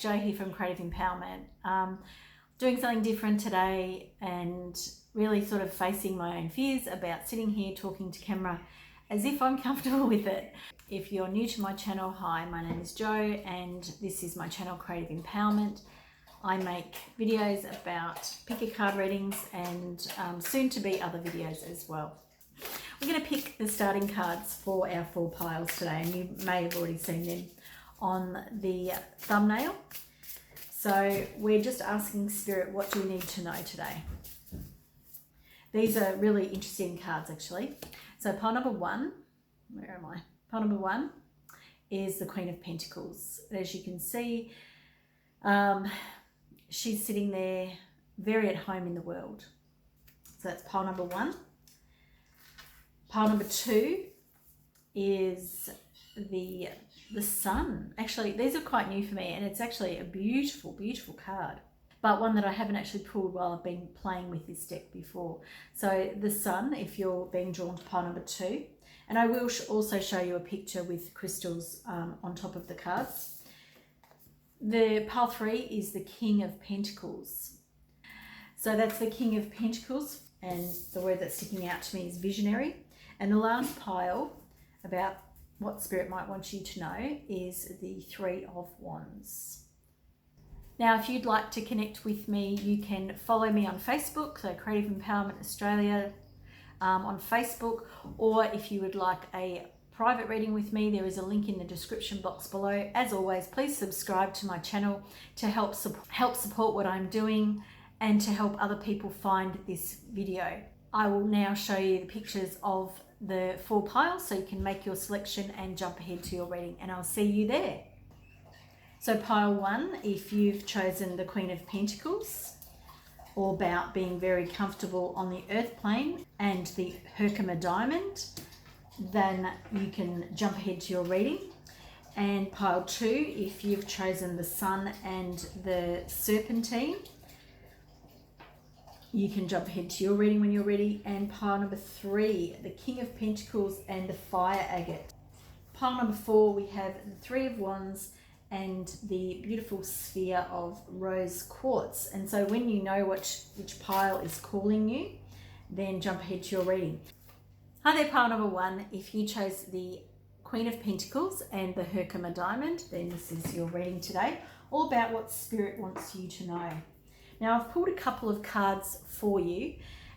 Jo here from Creative Empowerment. Doing something different today and really sort of facing my own fears about sitting here talking to camera as if I'm comfortable with it. If you're new to my channel, hi, my name is Jo and this is my channel Creative Empowerment. I make videos about pick a card readings and soon to be other videos as well. We're going to pick the starting cards for our 4 piles today, and you may have already seen them on the thumbnail. So we're just asking Spirit, what do we need to know today? These are really interesting cards actually. So pile number 1, where am I? Pile number 1 is the Queen of Pentacles. As you can see, she's sitting there very at home in the world. So that's pile number 1. Pile number 2 is the Sun. Actually, these are quite new for me, and it's actually a beautiful, beautiful card, but one that I haven't actually pulled while I've been playing with this deck before. So the Sun, if you're being drawn to pile number 2, and I will also show you a picture with crystals on top of the cards. The pile 3 is the King of Pentacles. So that's the King of Pentacles, and the word that's sticking out to me is visionary. And the last pile about what Spirit might want you to know is the 3 of Wands. Now, if you'd like to connect with me, you can follow me on Facebook, so Creative Empowerment Australia on Facebook, or if you would like a private reading with me, there is a link in the description box below. As always, please subscribe to my channel to help support what I'm doing and to help other people find this video. I will now show you the pictures of the 4 piles so you can make your selection and jump ahead to your reading, and I'll see you there. So pile 1, if you've chosen the Queen of Pentacles, all about being very comfortable on the earth plane, and the Herkimer Diamond, then you can jump ahead to your reading. And pile 2, if you've chosen the Sun and the Serpentine, you can jump ahead to your reading when you're ready. And pile number 3, the King of Pentacles and the Fire Agate. Pile number 4, we have the 3 of Wands and the beautiful sphere of rose quartz. And so when you know which pile is calling you, then jump ahead to your reading. Hi there, pile number 1. If you chose the Queen of Pentacles and the Herkimer Diamond, then this is your reading today, all about what Spirit wants you to know. Now, I've pulled a couple of cards for you,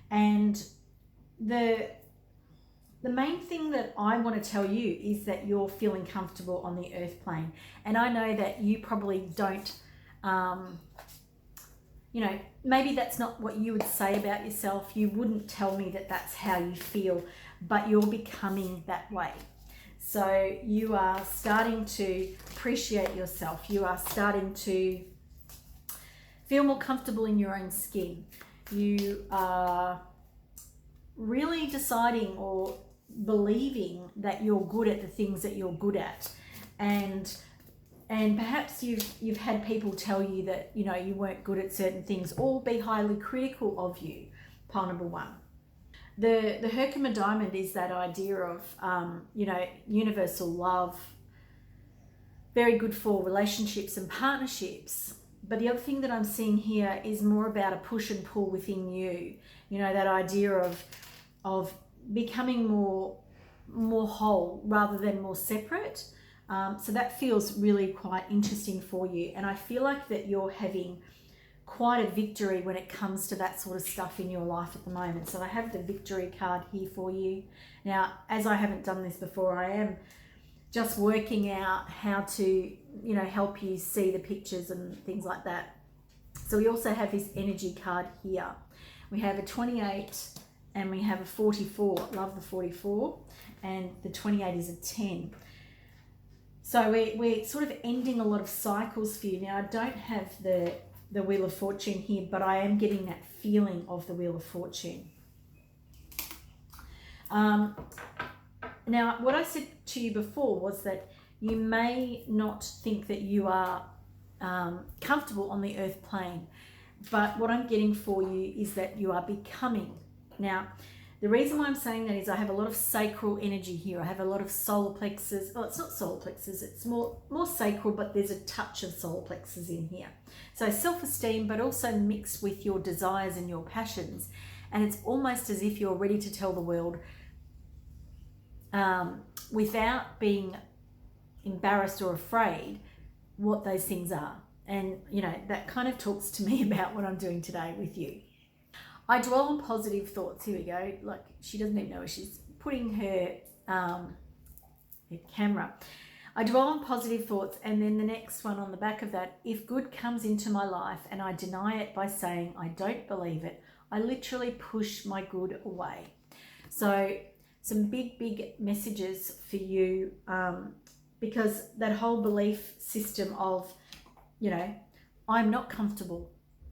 and the main thing that I want to tell you is that you're feeling comfortable on the earth plane. And I know that you probably don't, maybe that's not what you would say about yourself. You wouldn't tell me that that's how you feel, but you're becoming that way. So you are starting to appreciate yourself. You are starting to feel more comfortable in your own skin. You are really deciding or believing that you're good at the things that you're good at, and perhaps you've had people tell you that you weren't good at certain things, or be highly critical of you. Pile number 1. The Herkimer Diamond is that idea of universal love, very good for relationships and partnerships. But the other thing that I'm seeing here is more about a push and pull within you. That idea of becoming more whole rather than more separate. So that feels really quite interesting for you. And I feel like that you're having quite a victory when it comes to that sort of stuff in your life at the moment. So I have the victory card here for you. Now, as I haven't done this before, I am just working out how to help you see the pictures and things like that. So we also have this energy card here. We have a 28 and we have a 44. Love the 44, and the 28 is a 10. So we're sort of ending a lot of cycles for you. Now, I don't have the Wheel of Fortune here, but I am getting that feeling of the Wheel of Fortune. Now, what I said to you before was that you may not think that you are comfortable on the earth plane, but what I'm getting for you is that you are becoming. Now, The reason why I'm saying that is I have a lot of sacral energy here. I have a lot of solar plexus. Oh, it's not solar plexus. It's more sacral, but there's a touch of solar plexus in here. So self-esteem, but also mixed with your desires and your passions. And it's almost as if you're ready to tell the world without being embarrassed or afraid what those things are. And, you know, that kind of talks to me about what I'm doing today with you. I dwell on positive thoughts. Here we go. Like, she doesn't even know where she's putting her camera. I dwell on positive thoughts, and then the next one on the back of that, if good comes into my life and I deny it by saying I don't believe it, I literally push my good away. So some big messages for you, because that whole belief system of, you know, I'm not comfortable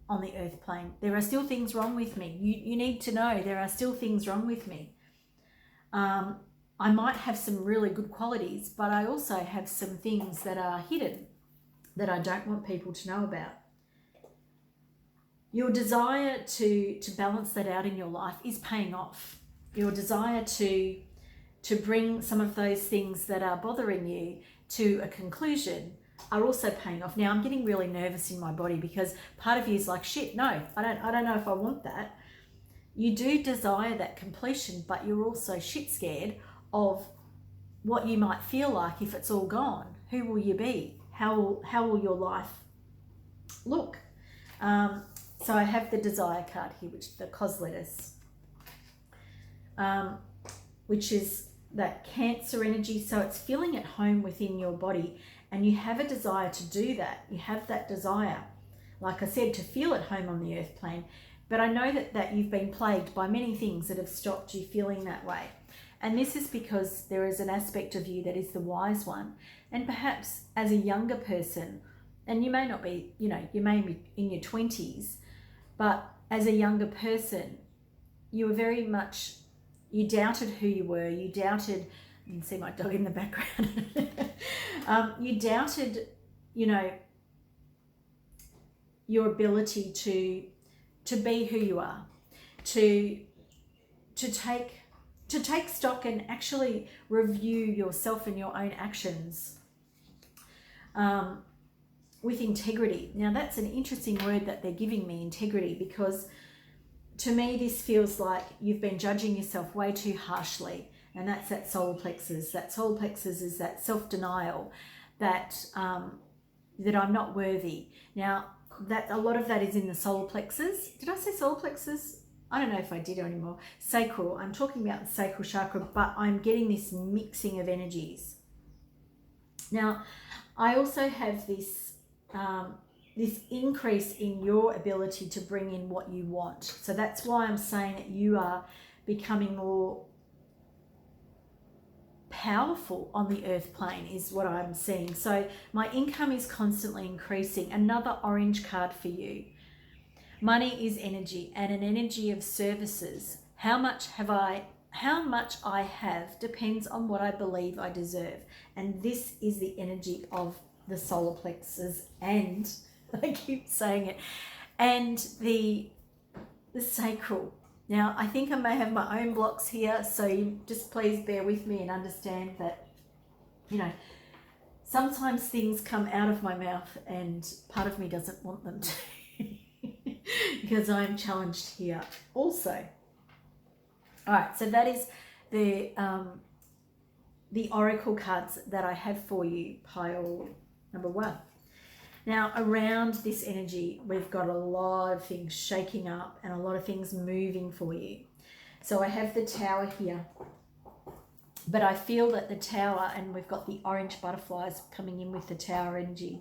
on the earth plane. There are still things wrong with me. You need to know there are still things wrong with me. I might have some really good qualities, but I also have some things that are hidden that I don't want people to know about. Your desire to balance that out in your life is paying off. Your desire to bring some of those things that are bothering you to a conclusion are also paying off. Now I'm getting really nervous in my body because part of you is like, shit, no, I don't know if I want that. You do desire that completion, but you're also shit scared of what you might feel like if it's all gone. Who will you be? How will your life look? So I have the desire card here, which the cos letters, which is that Cancer energy. So it's feeling at home within your body, and you have a desire to do that. You have that desire, like I said, to feel at home on the earth plane. But I know that you've been plagued by many things that have stopped you feeling that way. And this is because there is an aspect of you that is the wise one. And perhaps as a younger person, and you may not be, you know, you may be in your 20s, but as a younger person, you were very much, you doubted who you were. You doubted, you can see my dog in the background. You doubted, you know, your ability to be who you are, to take stock and actually review yourself and your own actions with integrity. Now that's an interesting word that they're giving me, integrity, because to me this feels like you've been judging yourself way too harshly, and that's that solar plexus. That solar plexus is that self-denial that that I'm not worthy. Now that a lot of that is in the solar plexus. Did I say solar plexus? I don't know if I did anymore. Sacral. I'm talking about the sacral chakra, but I'm getting this mixing of energies. Now, I also have this this increase in your ability to bring in what you want. So that's why I'm saying that you are becoming more powerful on the earth plane is what I'm seeing. So my income is constantly increasing. Another orange card for you. Money is energy, and an energy of services. How much I have depends on what I believe I deserve. And this is the energy of the solar plexus, and I keep saying it, and the sacral. Now, I think I may have my own blocks here, so you just please bear with me and understand that, you know, sometimes things come out of my mouth and part of me doesn't want them to because I'm challenged here also. All right, so that is the oracle cards that I have for you, pile number 1. Now, around this energy, we've got a lot of things shaking up and a lot of things moving for you. So I have the Tower here, but I feel that the Tower, and we've got the orange butterflies coming in with the Tower energy.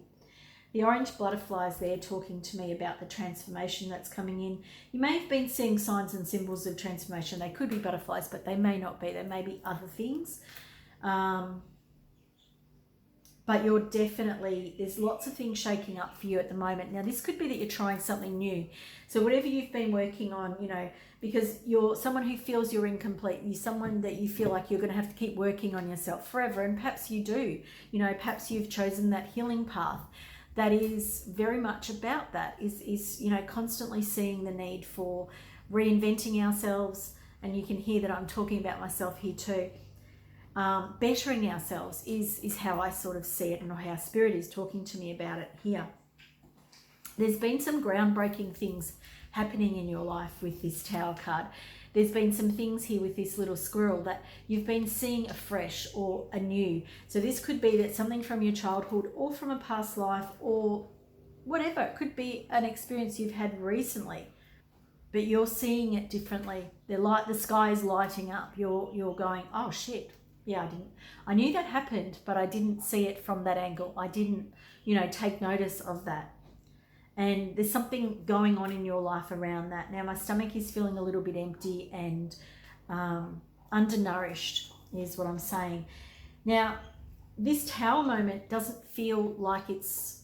The orange butterflies there talking to me about the transformation that's coming in. You may have been seeing signs and symbols of transformation. They could be butterflies, but they may not be. There may be other things. But you're definitely, there's lots of things shaking up for you at the moment. Now, this could be that you're trying something new. So whatever you've been working on, you know, because you're someone who feels you're incomplete, you're someone that you feel like you're going to have to keep working on yourself forever. And perhaps you do, you know, perhaps you've chosen that healing path. That is very much about that, is you know, constantly seeing the need for reinventing ourselves and you can hear that I'm talking about myself here too. Bettering ourselves is how I sort of see it, and how Spirit is talking to me about it here. There's been some groundbreaking things happening in your life with this Tower card. There's been some things here with this little squirrel that you've been seeing afresh or anew. So this could be that something from your childhood or from a past life or whatever. It could be an experience you've had recently, but you're seeing it differently. The sky is lighting up. You're going, oh shit. Yeah, I knew that happened, but I didn't see it from that angle. I didn't, take notice of that. And there's something going on in your life around that. Now, my stomach is feeling a little bit empty and undernourished is what I'm saying. Now, this Tower moment doesn't feel like it's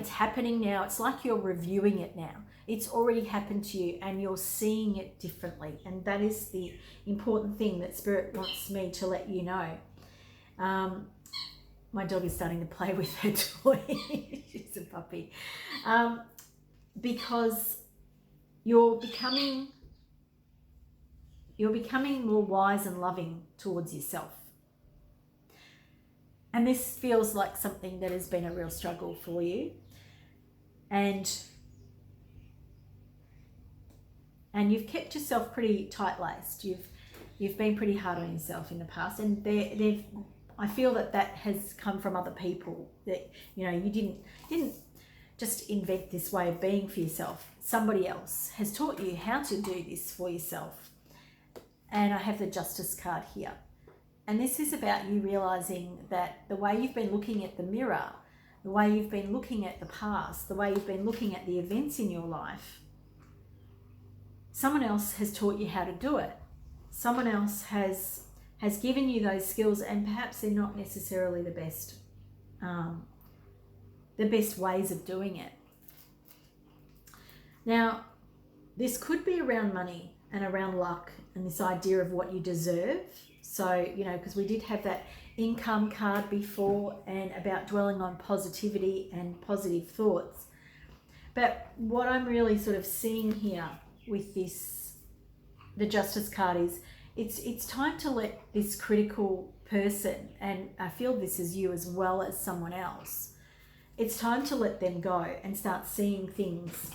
happening now. It's like you're reviewing it now. It's already happened to you and you're seeing it differently. And that is the important thing that Spirit wants me to let you know. My dog is starting to play with her toy. She's a puppy. Because you're becoming more wise and loving towards yourself. And this feels like something that has been a real struggle for you. And you've kept yourself pretty tight-laced. You've been pretty hard on yourself in the past, and I feel that has come from other people. That you didn't just invent this way of being for yourself. Somebody else has taught you how to do this for yourself. And I have the Justice card here. And this is about you realizing that the way you've been looking at the mirror, the way you've been looking at the past, the way you've been looking at the events in your life, someone else has taught you how to do it. Someone else has given you those skills, and perhaps they're not necessarily the best ways of doing it. Now, this could be around money and around luck and this idea of what you deserve. So, because we did have that income card before and about dwelling on positivity and positive thoughts. But what I'm really sort of seeing here with the Justice card is it's time to let this critical person, and I feel this is you as well as someone else, it's time to let them go and start seeing things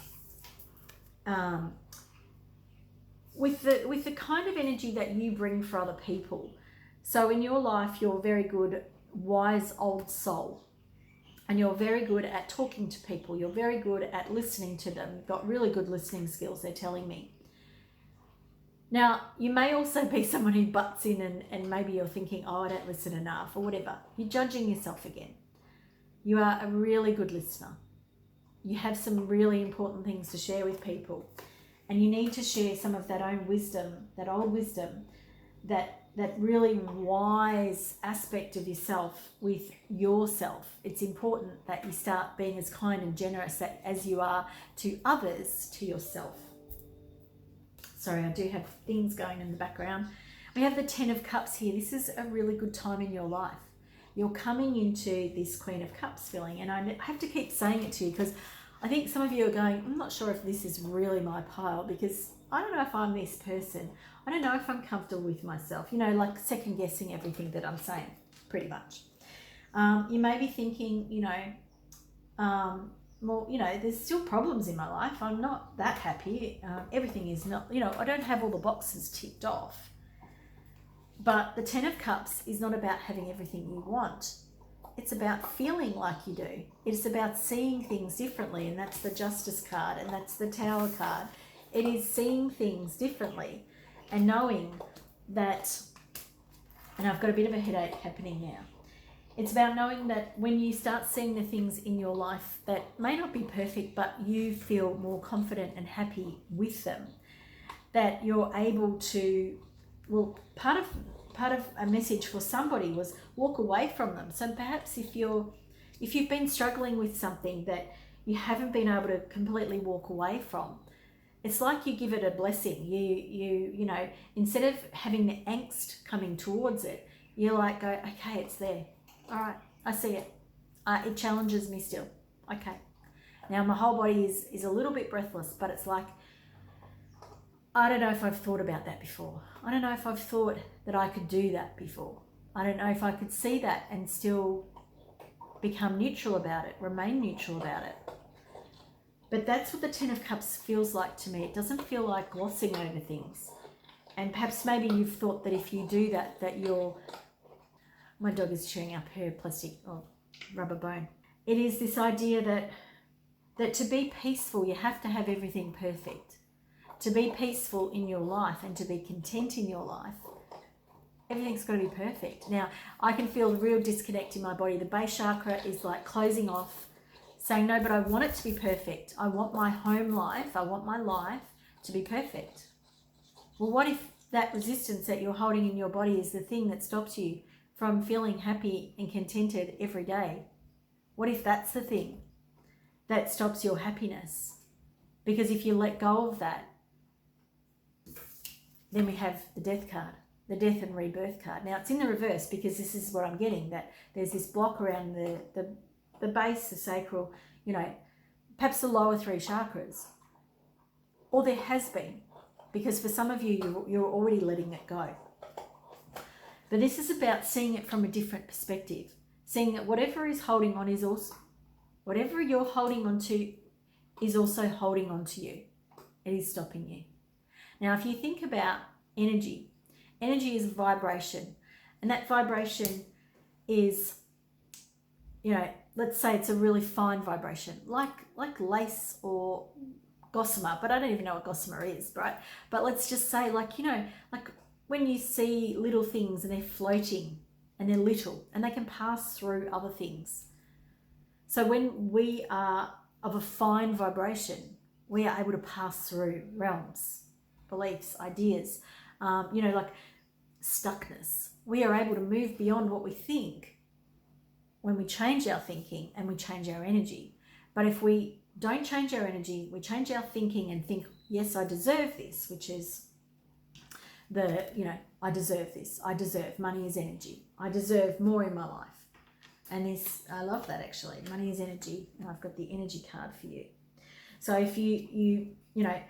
with the kind of energy that you bring for other people. So in your life, you're a very good, wise old soul, and you're very good at talking to people. You're very good at listening to them. You've got really good listening skills, they're telling me. Now, you may also be someone who butts in and maybe you're thinking, oh, I don't listen enough or whatever. You're judging yourself again. You are a really good listener. You have some really important things to share with people. And you need to share some of that own wisdom, that old wisdom, that really wise aspect of yourself with yourself. It's important that you start being as kind and generous as you are to others, to yourself. Sorry, I do have things going in the background. We have the 10 of Cups here. This is a really good time in your life. You're coming into this Queen of Cups feeling, and I have to keep saying it to you because I think some of you are going, I'm not sure if this is really my pile, because I don't know if I'm this person. I don't know if I'm comfortable with myself, like second guessing everything that I'm saying, pretty much. You may be thinking, there's still problems in my life. I'm not that happy. Everything is not, I don't have all the boxes ticked off. But the 10 of Cups is not about having everything you want. It's about feeling like you do. It's about seeing things differently, and that's the Justice card, and that's the Tower card. It is seeing things differently and knowing that, and I've got a bit of a headache happening now. It's about knowing that when you start seeing the things in your life that may not be perfect, but you feel more confident and happy with them, that you're able to, part of a message for somebody was walk away from them. So perhaps if you've been struggling with something that you haven't been able to completely walk away from, it's like you give it a blessing. You instead of having the angst coming towards it, you like go, okay, it's there. All right, I see it. It challenges me still. Okay. Now my whole body is a little bit breathless, but it's like, I don't know if I've thought about that before. I don't know if I've thought that I could do that before. I don't know if I could see that and still become neutral about it, remain neutral about it. But that's what the Ten of Cups feels like to me. It doesn't feel like glossing over things. And perhaps maybe you've thought that if you do that, that you're... My dog is chewing up her plastic or rubber bone. It is this idea that to be peaceful, you have to have everything perfect. To be peaceful in your life and to be content in your life, everything's got to be perfect. Now, I can feel a real disconnect in my body. The base chakra is like closing off, saying, no, but I want it to be perfect. I want my home life, I want my life to be perfect. Well, what if that resistance that you're holding in your body is the thing that stops you from feeling happy and contented every day? What if that's the thing that stops your happiness? Because if you let go of that, then we have the death card, the death and rebirth card. Now it's in the reverse because this is what I'm getting, that there's this block around the base, the sacral, you know, perhaps the lower three chakras. Or there has been, because for some of you, you're already letting it go. But this is about seeing it from a different perspective, seeing that whatever is holding on is also, whatever you're holding on to is also holding on to you. It is stopping you. Now, if you think about energy, energy is vibration. And that vibration is, you know, let's say it's a really fine vibration, like lace or gossamer, but I don't even know what gossamer is, right? But let's just say, like, you know, like when you see little things and they're floating and they're little and they can pass through other things. So when we are of a fine vibration, we are able to pass through realms, beliefs, ideas, you know, like stuckness. We are able to move beyond what we think when we change our thinking and we change our energy. But if we don't change our energy, we change our thinking and think, yes, I deserve this, which is the, you know, I deserve this. I deserve, money is energy. I deserve more in my life. And this, I love that actually. Money is energy. And I've got the energy card for you. So if you know,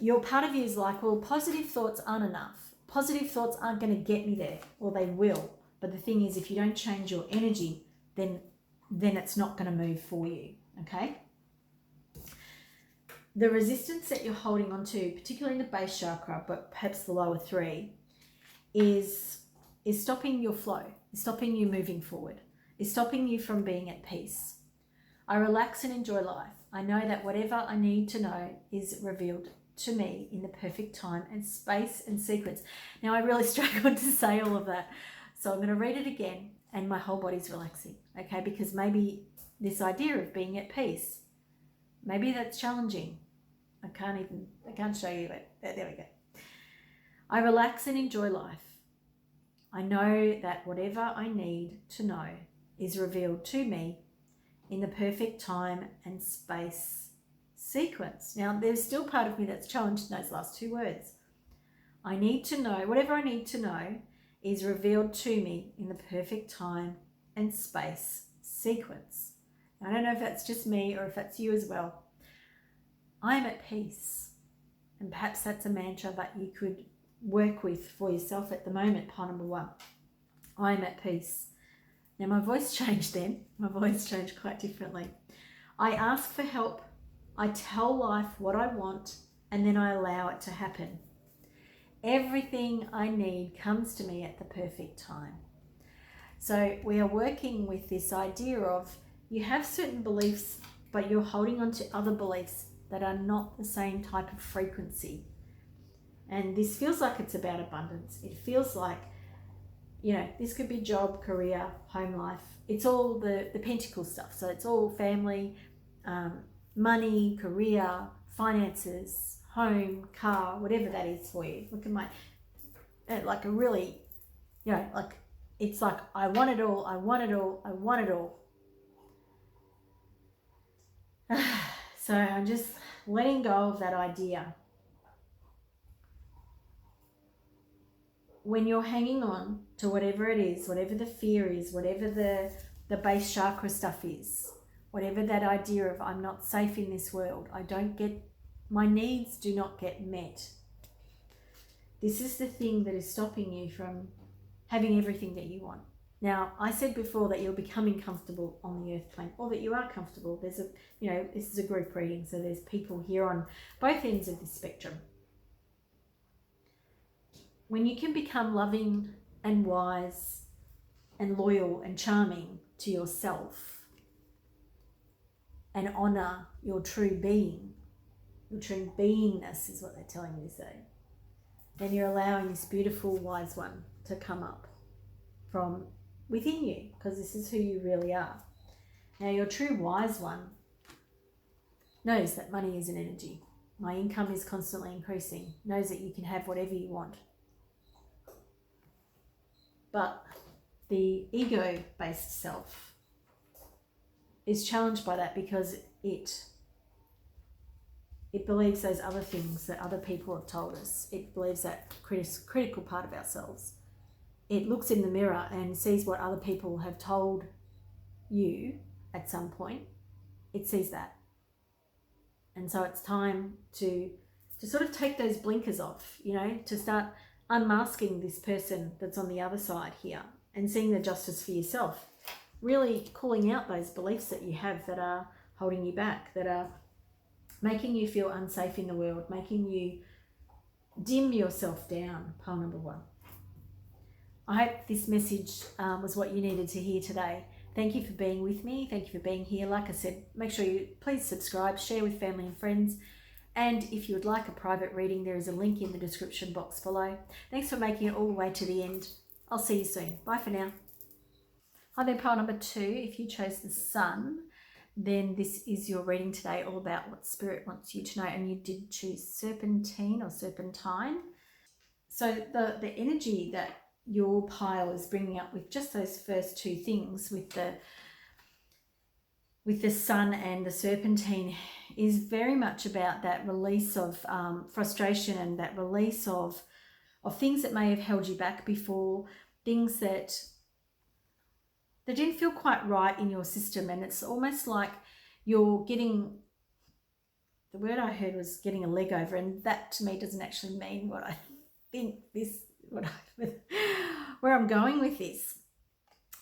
your part of you is like, well, positive thoughts aren't enough. Positive thoughts aren't going to get me there. Well, they will. But the thing is, if you don't change your energy, then it's not going to move for you. Okay? The resistance that you're holding on to, particularly in the base chakra, but perhaps the lower three, is stopping your flow, is stopping you moving forward, is stopping you from being at peace. I relax and enjoy life. I know that whatever I need to know is revealed to me in the perfect time and space and sequence. Now, I really struggled to say all of that, so I'm going to read it again, and my whole body's relaxing, okay? Because maybe this idea of being at peace, maybe that's challenging. I can't show you it. There we go. I relax and enjoy life. I know that whatever I need to know is revealed to me in the perfect time and space sequence. Now, there's still part of me that's challenged in those last two words. I need to know, whatever I need to know is revealed to me in the perfect time and space sequence. Now, I don't know if that's just me or if that's you as well. I am at peace. And perhaps that's a mantra that you could work with for yourself at the moment. Pile number one. I am at peace. Now, my voice changed then. My voice changed quite differently. I ask for help. I tell life what I want, and then I allow it to happen. Everything I need comes to me at the perfect time. So we are working with this idea of you have certain beliefs, but you're holding on to other beliefs that are not the same type of frequency. And this feels like it's about abundance. It feels like, you know, this could be job, career, home life. It's all the pentacle stuff. So it's all family, money, career, finances, home, car, whatever that is for you. Look at my, like a really, you know, like, it's like, I want it all, I want it all, I want it all. So I'm just letting go of that idea. When you're hanging on to whatever it is, whatever the fear is, whatever the base chakra stuff is, whatever that idea of I'm not safe in this world, I don't get, my needs do not get met. This is the thing that is stopping you from having everything that you want. Now, I said before that you're becoming comfortable on the earth plane, or that you are comfortable. There's a, this is a group reading, so there's people here on both ends of the spectrum. When you can become loving and wise and loyal and charming to yourself and honor your true being, your true beingness is what they're telling me to say, then you're allowing this beautiful wise one to come up from within you, because this is who you really are. Now, your true wise one knows that money is an energy. My income is constantly increasing, knows that you can have whatever you want. But the ego-based self is challenged by that, because it believes those other things that other people have told us. It believes that critical part of ourselves. It looks in the mirror and sees what other people have told you at some point. It sees that. And so it's time to sort of take those blinkers off, to start unmasking this person that's on the other side here and seeing the justice for yourself. Really calling out those beliefs that you have that are holding you back, that are making you feel unsafe in the world, making you dim yourself down, pile number 1. I hope this message was what you needed to hear today. Thank you for being with me. Thank you for being here. Like I said, make sure you please subscribe, share with family and friends. And if you would like a private reading, there is a link in the description box below. Thanks for making it all the way to the end. I'll see you soon. Bye for now. Hi there, pile number 2. If you chose the Sun, then this is your reading today, all about what Spirit wants you to know. And you did choose Serpentine or Serpentine. So the energy that your pile is bringing up with just those first 2 things, with the Sun and the Serpentine, is very much about that release of frustration, and that release of things that may have held you back before, things that didn't feel quite right in your system. And it's almost like you're getting, the word I heard was getting a leg over, and that to me doesn't actually mean what I think where I'm going with this.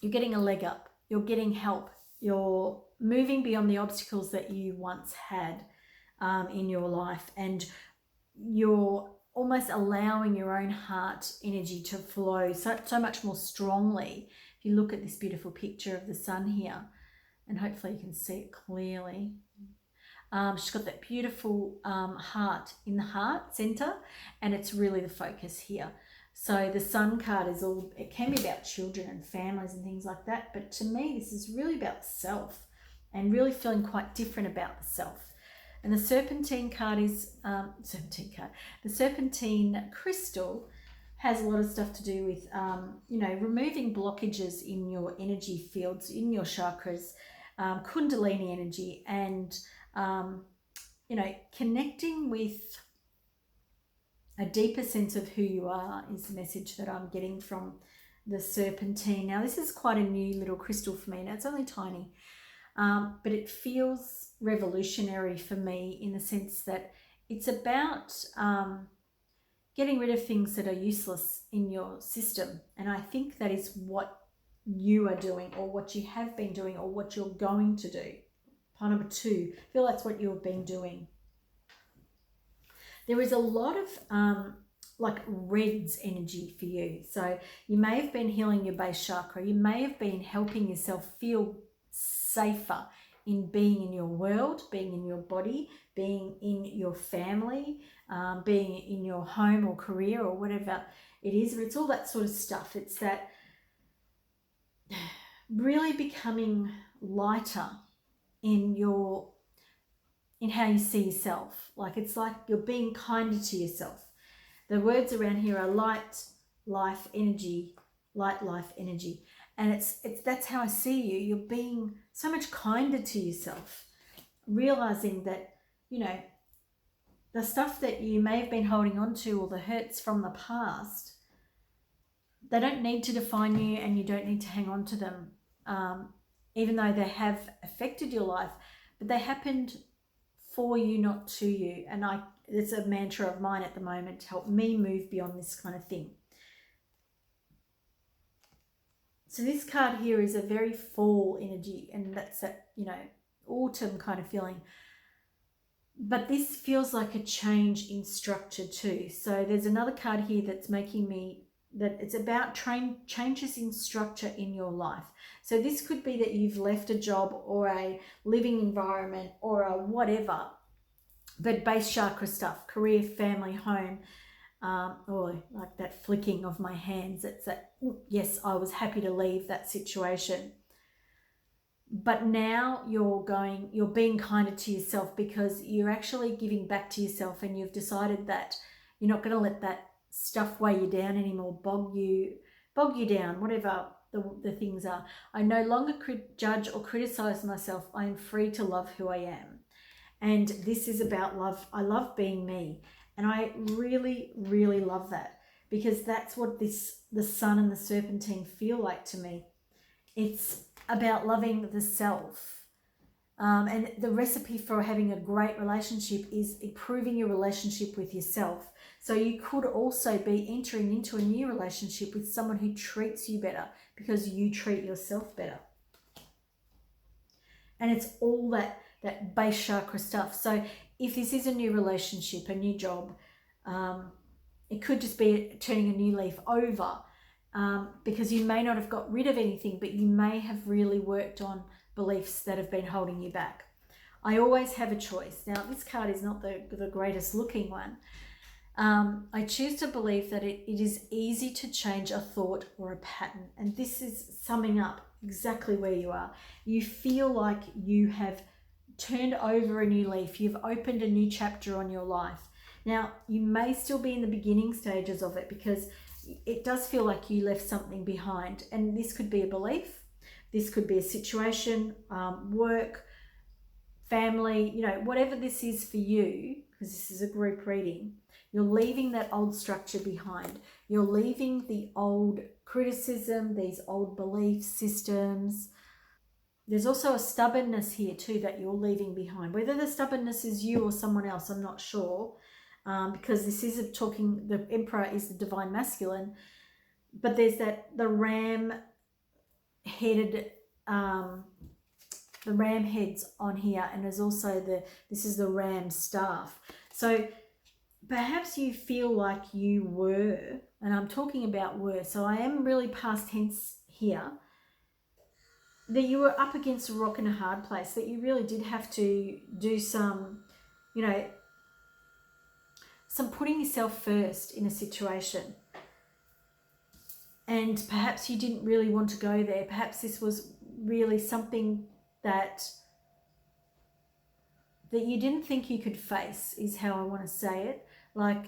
You're getting a leg up, you're getting help, you're moving beyond the obstacles that you once had in your life, and you're almost allowing your own heart energy to flow so much more strongly. If you look at this beautiful picture of the Sun here, and hopefully you can see it clearly, she's got that beautiful heart in the heart center, and it's really the focus here. So the Sun card is it can be about children and families and things like that, but to me this is really about self, and really feeling quite different about the self. And the Serpentine card is the Serpentine crystal has a lot of stuff to do with removing blockages in your energy fields, in your chakras, Kundalini energy, and connecting with a deeper sense of who you are is the message that I'm getting from the Serpentine. Now, this is quite a new little crystal for me. Now, it's only tiny, but it feels revolutionary for me in the sense that it's about getting rid of things that are useless in your system. And I think that is what you are doing, or what you have been doing, or what you're going to do. Pile number 2, I feel that's what you've been doing. There is a lot of reds energy for you. So you may have been healing your base chakra. You may have been helping yourself feel safer in being in your world, being in your body, being in your family, being in your home or career or whatever it is. But it's all that sort of stuff. It's that really becoming lighter in how you see yourself. It's like you're being kinder to yourself. The words around here are light, life, energy, light, life, energy. And that's how I see you. You're being so much kinder to yourself, realizing that, the stuff that you may have been holding on to, or the hurts from the past, they don't need to define you, and you don't need to hang on to them, even though they have affected your life, but they happened for you, not to you. And it's a mantra of mine at the moment to help me move beyond this kind of thing. So this card here is a very fall energy, and that's that, you know, autumn kind of feeling. But this feels like a change in structure too. So there's another card here that's making me that it's about changes in structure in your life. So this could be that you've left a job or a living environment or a whatever, but base chakra stuff, career, family, home, or like that flicking of my hands. It's that, yes, I was happy to leave that situation. But now you're being kinder to yourself because you're actually giving back to yourself, and you've decided that you're not going to let that stuff weigh you down anymore, bog you down, whatever the things are. I no longer judge or criticize myself. I am free to love who I am. And this is about love. I love being me. And I really, really love that, because that's what the sun and the serpentine feel like to me. It's about loving the self. And the recipe for having a great relationship is improving your relationship with yourself. So you could also be entering into a new relationship with someone who treats you better because you treat yourself better. And it's all that base chakra stuff. So if this is a new relationship, a new job, it could just be turning a new leaf over, because you may not have got rid of anything, but you may have really worked on beliefs that have been holding you back. I always have a choice. Now, this card is not the greatest looking one. I choose to believe that it is easy to change a thought or a pattern. And this is summing up exactly where you are. You feel like you have turned over a new leaf. You've opened a new chapter on your life. Now, you may still be in the beginning stages of it, because it does feel like you left something behind. And this could be a belief. This could be a situation, work, family, you know, whatever this is for you, because this is a group reading. You're leaving that old structure behind. You're leaving the old criticism, these old belief systems. There's also a stubbornness here too that you're leaving behind. Whether the stubbornness is you or someone else, I'm not sure, because this is the Emperor is the divine masculine, but there's the ram headed, the ram heads on here, and there's also this is the ram staff. So perhaps you feel like you were, and I'm talking about were, so I am really past tense here, that you were up against a rock and a hard place, that you really did have to do some, you know, some putting yourself first in a situation. And perhaps you didn't really want to go there. Perhaps this was really something that you didn't think you could face, is how I want to say it. Like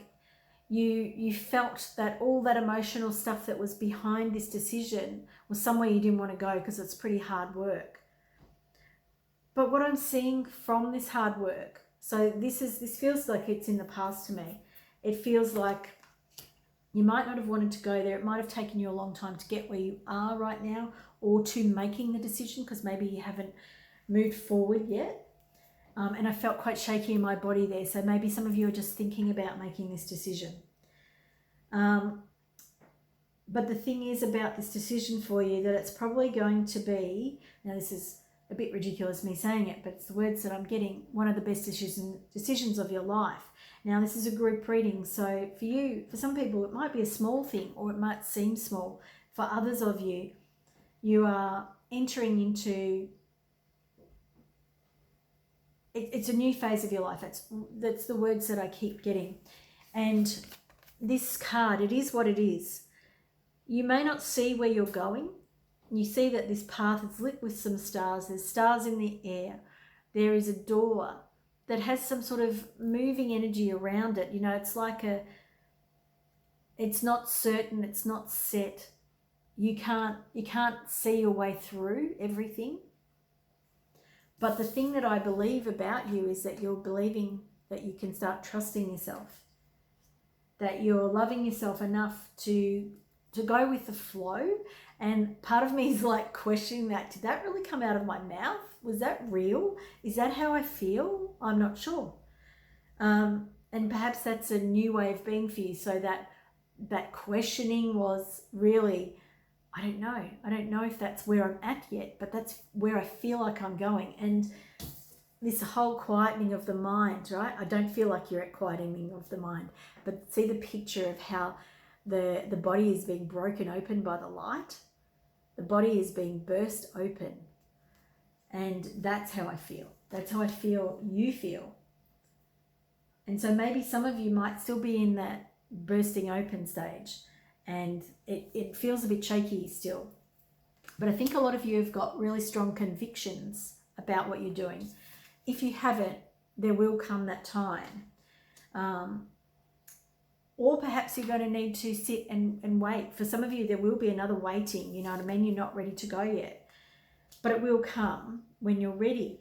you felt that all that emotional stuff that was behind this decision was somewhere you didn't want to go, because it's pretty hard work. But what I'm seeing from this hard work, so this feels like it's in the past to me. It feels like you might not have wanted to go there. It might have taken you a long time to get where you are right now, or to making the decision, because maybe you haven't moved forward yet. And I felt quite shaky in my body there. So maybe some of you are just thinking about making this decision. But the thing is about this decision for you, that it's probably going to be, now this is a bit ridiculous me saying it, but it's the words that I'm getting, one of the best decisions of your life. Now, this is a group reading, so for you, for some people, it might be a small thing, or it might seem small. For others of you, you are entering into, it's a new phase of your life. That's the words that I keep getting. And this card, it is what it is. You may not see where you're going. You see that this path is lit with some stars. There's stars in the air. There is a door that has some sort of moving energy around it. You know, it's like it's not certain, it's not set. You can't see your way through everything. But the thing that I believe about you is that you're believing that you can start trusting yourself, that you're loving yourself enough to go with the flow. And part of me is like questioning that. Did that really come out of my mouth? Was that real? Is that how I feel? I'm not sure. And And perhaps that's a new way of being for you. So that questioning was really, I don't know if that's where I'm at yet, but that's where I feel like I'm going. And this whole quietening of the mind, right? I don't feel like you're at quietening of the mind, but see the picture of how the body is being broken open by the light. The body is being burst open. And that's how I feel. That's how I feel you feel. And so maybe some of you might still be in that bursting open stage, and it feels a bit shaky still. But I think a lot of you have got really strong convictions about what you're doing. If you haven't, there will come that time. Or perhaps you're going to need to sit and wait. For some of you, there will be another waiting, you know what I mean? You're not ready to go yet. But it will come when you're ready.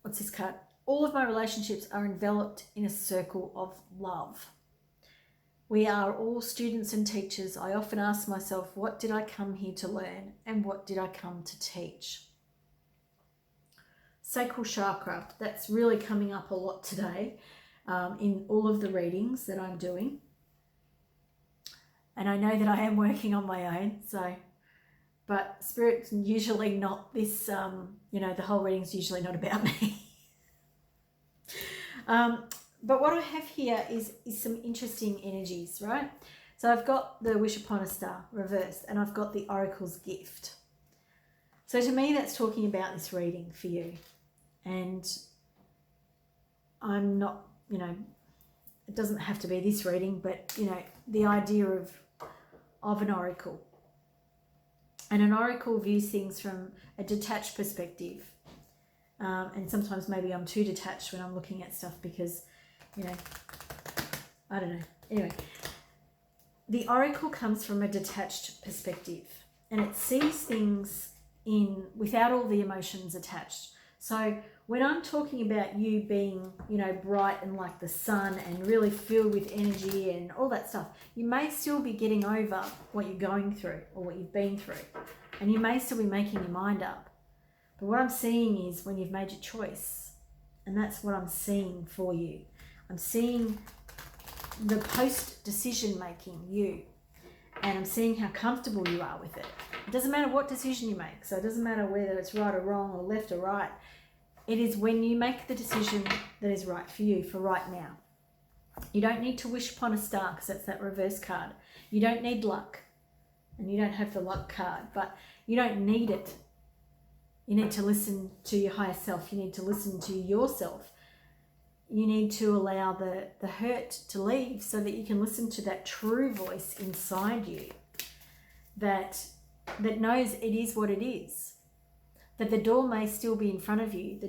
What's this card? All of my relationships are enveloped in a circle of love. We are all students and teachers. I often ask myself, what did I come here to learn and what did I come to teach? Sacral chakra, that's really coming up a lot today in all of the readings that I'm doing. And I know that I am working on my own, but Spirit's usually not this, the whole reading's usually not about me. But what I have here is some interesting energies, right? So I've got the Wish Upon a Star reversed, and I've got the Oracle's Gift. So to me, that's talking about this reading for you. And I'm not, it doesn't have to be this reading, but, the idea of an oracle. And an oracle views things from a detached perspective. And sometimes maybe I'm too detached when I'm looking at stuff because, I don't know. Anyway, the oracle comes from a detached perspective and it sees things without all the emotions attached. So when I'm talking about you being, bright and like the sun and really filled with energy and all that stuff, you may still be getting over what you're going through or what you've been through. And you may still be making your mind up. But what I'm seeing is when you've made your choice, and that's what I'm seeing for you. I'm seeing the post-decision making, you, and I'm seeing how comfortable you are with it. It doesn't matter what decision you make, so it doesn't matter whether it's right or wrong or left or right. It is when you make the decision that is right for you, for right now. You don't need to wish upon a star because that's that reverse card. You don't need luck, and you don't have the luck card, but you don't need it. You need to listen to your higher self. You need to listen to yourself. You need to allow the hurt to leave so that you can listen to that true voice inside you that knows it is what it is. That the door may still be in front of you.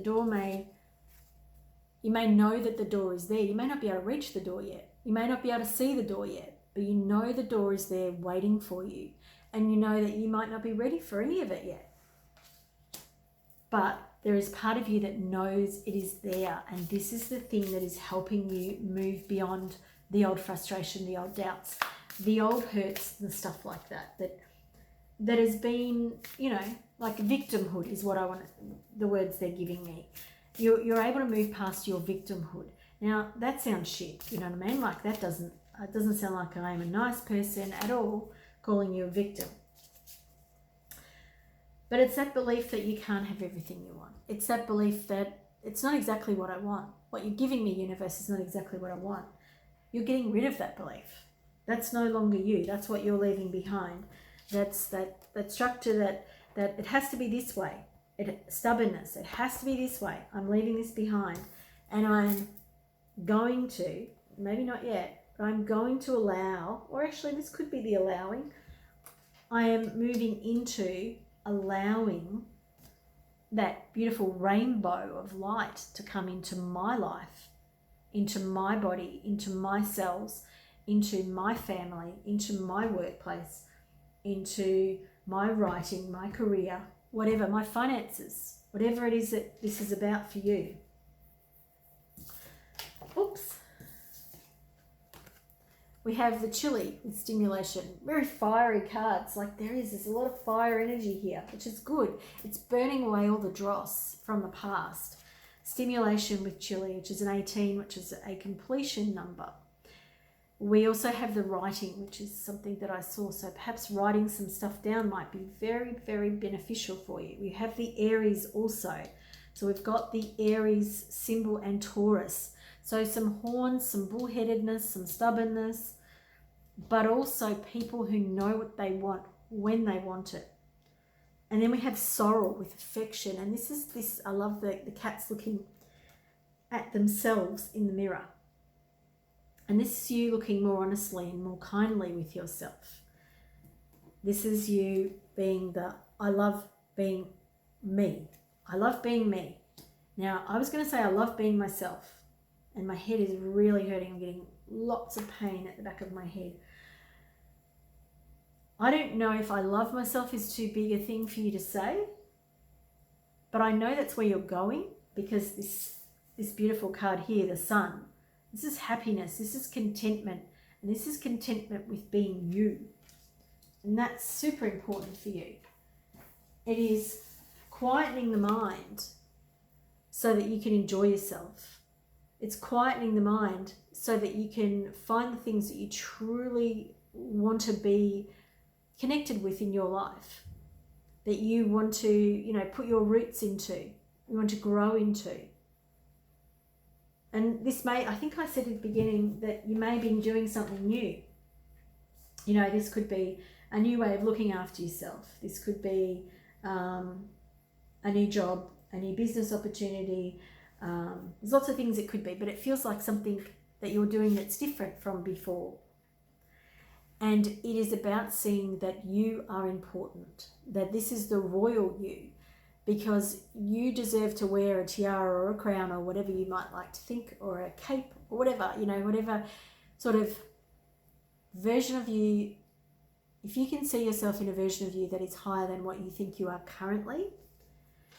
You may know that the door is there. You may not be able to reach the door yet. You may not be able to see the door yet, but you know the door is there waiting for you. And you know that you might not be ready for any of it yet. But there is part of you that knows it is there, and this is the thing that is helping you move beyond the old frustration, the old doubts, the old hurts and stuff like that has been, like victimhood is what I want, the words they're giving me. You're able to move past your victimhood. Now, that sounds shit, you know what I mean? Like it doesn't sound like I am a nice person at all calling you a victim. But it's that belief that you can't have everything you want. It's that belief that it's not exactly what I want. What you're giving me, universe, is not exactly what I want. You're getting rid of that belief. That's no longer you. That's what you're leaving behind. That's that structure that it has to be this way. Stubbornness. It has to be this way. I'm leaving this behind. And I'm going to, maybe not yet, but I'm going to allow, or actually this could be the allowing. I am moving into allowing that beautiful rainbow of light to come into my life, into my body, into my cells, into my family, into my workplace, into my writing, my career, whatever, my finances, whatever it is that this is about for you. Oops. We have the chili with stimulation, very fiery cards, like there's a lot of fire energy here, which is good. It's burning away all the dross from the past. stimulation with Chili, which is an 18, which is a completion number. We also have the writing, which is something that I saw. So perhaps writing some stuff down might be very, very beneficial for you. We have the Aries also. So we've got the Aries symbol and Taurus. So some horns, some bullheadedness, some stubbornness, but also people who know what they want when they want it. And then we have sorrel with affection. And this, I love the cats looking at themselves in the mirror. And this is you looking more honestly and more kindly with yourself. This is you being I love being me. I love being me. Now, I was going to say I love being myself. And my head is really hurting. I'm getting lots of pain at the back of my head. I don't know if I love myself is too big a thing for you to say. But I know that's where you're going, because this beautiful card here, the Sun, this is happiness, this is contentment, and this is contentment with being you. And that's super important for you. It is quietening the mind so that you can enjoy yourself. It's quietening the mind so that you can find the things that you truly want to be connected with in your life, that you want to, put your roots into, you want to grow into. And this I think I said at the beginning that you may be doing something new. This could be a new way of looking after yourself. This could be a new job, a new business opportunity. There's lots of things it could be, but it feels like something that you're doing that's different from before. And it is about seeing that you are important, that this is the royal you, because you deserve to wear a tiara or a crown or whatever you might like to think, or a cape or whatever, whatever sort of version of you. If you can see yourself in a version of you that is higher than what you think you are currently,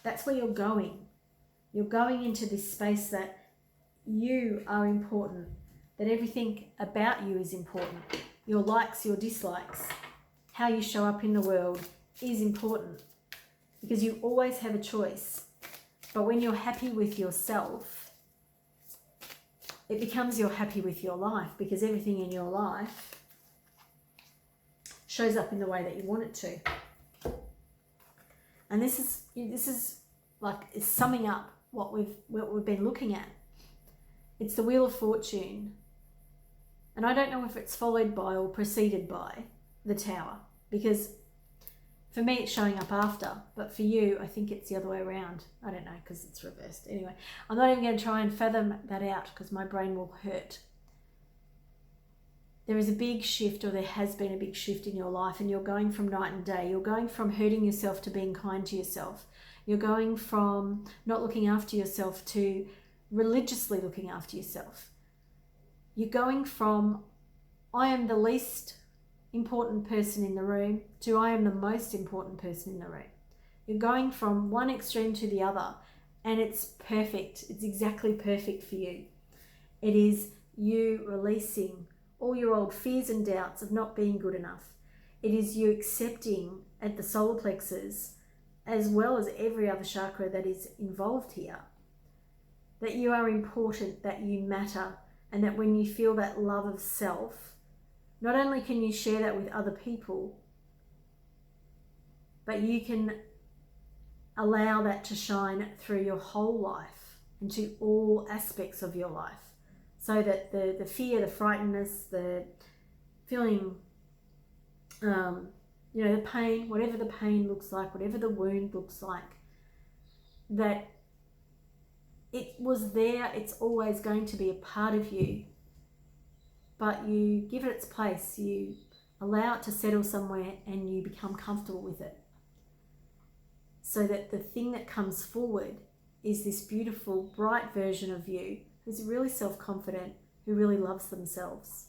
that's where you're going. You're going into this space that you are important, that everything about you is important. Your likes, your dislikes, how you show up in the world is important, because you always have a choice. But when you're happy with yourself, it becomes you're happy with your life, because everything in your life shows up in the way that you want it to. And this is like summing up what we've been looking at. It's the Wheel of Fortune. And I don't know if it's followed by or preceded by the Tower, because for me it's showing up after, but for you I think it's the other way around. I don't know, because it's reversed. Anyway, I'm not even going to try and fathom that out, because my brain will hurt. There is a big shift, or there has been a big shift in your life, and you're going from night and day. You're going from hurting yourself to being kind to yourself. You're going from not looking after yourself to religiously looking after yourself. You're going from I am the least important person in the room to I am the most important person in the room. You're going from one extreme to the other, and it's perfect. It's exactly perfect for you. It is you releasing all your old fears and doubts of not being good enough. It is you accepting at the solar plexus, as well as every other chakra that is involved here, that you are important, that you matter, and that when you feel that love of self, not only can you share that with other people, but you can allow that to shine through your whole life, into all aspects of your life, so that the fear, the frightenedness, the feeling, the pain, whatever the pain looks like, whatever the wound looks like, that it was there, it's always going to be a part of you, but you give it its place, you allow it to settle somewhere, and you become comfortable with it, so that the thing that comes forward is this beautiful, bright version of you who's really self-confident, who really loves themselves,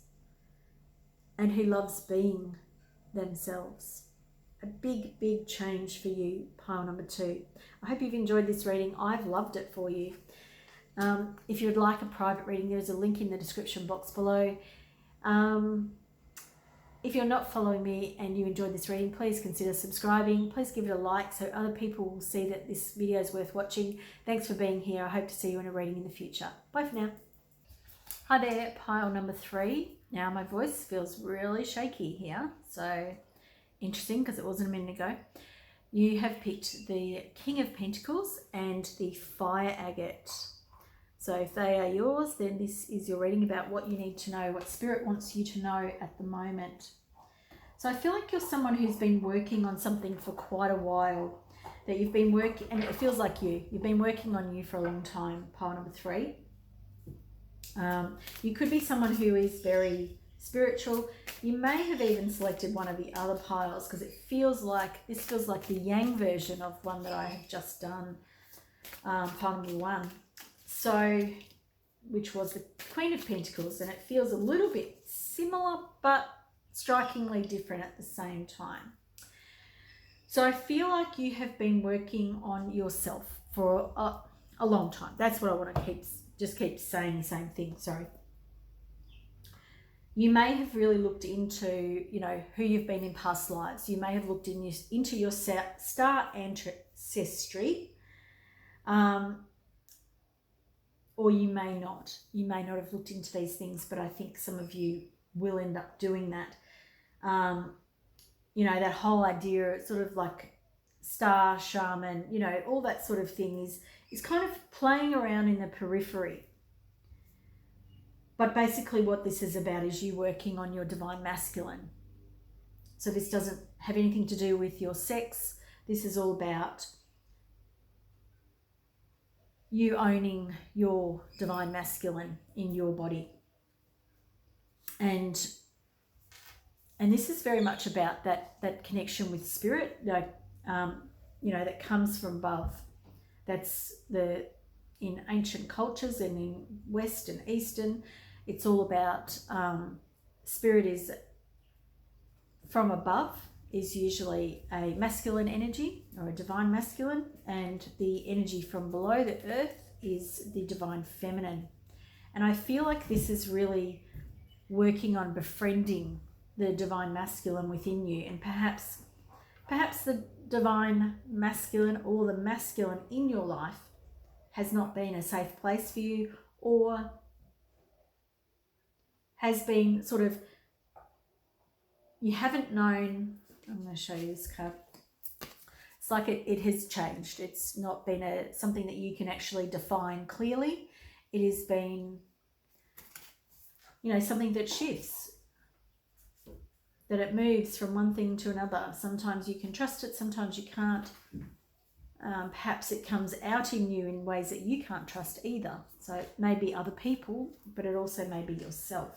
and who loves being themselves. A big, big change for you, pile number 2. I hope you've enjoyed this reading. I've loved it for you. If you would like a private reading, there's a link in the description box below. If you're not following me and you enjoyed this reading, please consider subscribing. Please give it a like so other people will see that this video is worth watching. Thanks for being here. I hope to see you in a reading in the future. Bye for now. Hi there, pile number 3. Now my voice feels really shaky here, so interesting because it wasn't a minute ago. You have picked the King of Pentacles and the Fire Agate. So if they are yours, then this is your reading about what you need to know, what Spirit wants you to know at the moment. So I feel like you're someone who's been working on something for quite a while, that you've been working, and it feels like you've been working on you for a long time, pile number 3. You could be someone who is very spiritual. You may have even selected one of the other piles because this feels like the Yang version of one that I have just done, pile number 1. So, which was the Queen of Pentacles, and it feels a little bit similar but strikingly different at the same time. So I feel like you have been working on yourself for a long time. That's what I want to keep saying the same thing, sorry. You may have really looked into, who you've been in past lives. You may have looked into your star ancestry, or you may not. You may not have looked into these things, but I think some of you will end up doing that. That whole idea, sort of like star shaman, all that sort of thing is kind of playing around in the periphery. But basically what this is about is you working on your divine masculine. So this doesn't have anything to do with your sex. This is all about you owning your divine masculine in your body. And this is very much about that connection with Spirit, that comes from above. That's in ancient cultures and in West and Eastern, it's all about Spirit is from above, is usually a masculine energy or a divine masculine, and the energy from below the earth is the divine feminine. And I feel like this is really working on befriending the divine masculine within you, and perhaps the divine masculine or the masculine in your life has not been a safe place for you, or has been sort of, you haven't known. I'm going to show you this card. It's like it has changed. It's not been something that you can actually define clearly. It has been, something that shifts, that it moves from one thing to another. Sometimes you can trust it, sometimes you can't. Perhaps it comes out in you in ways that you can't trust either. So it may be other people, but it also may be yourself.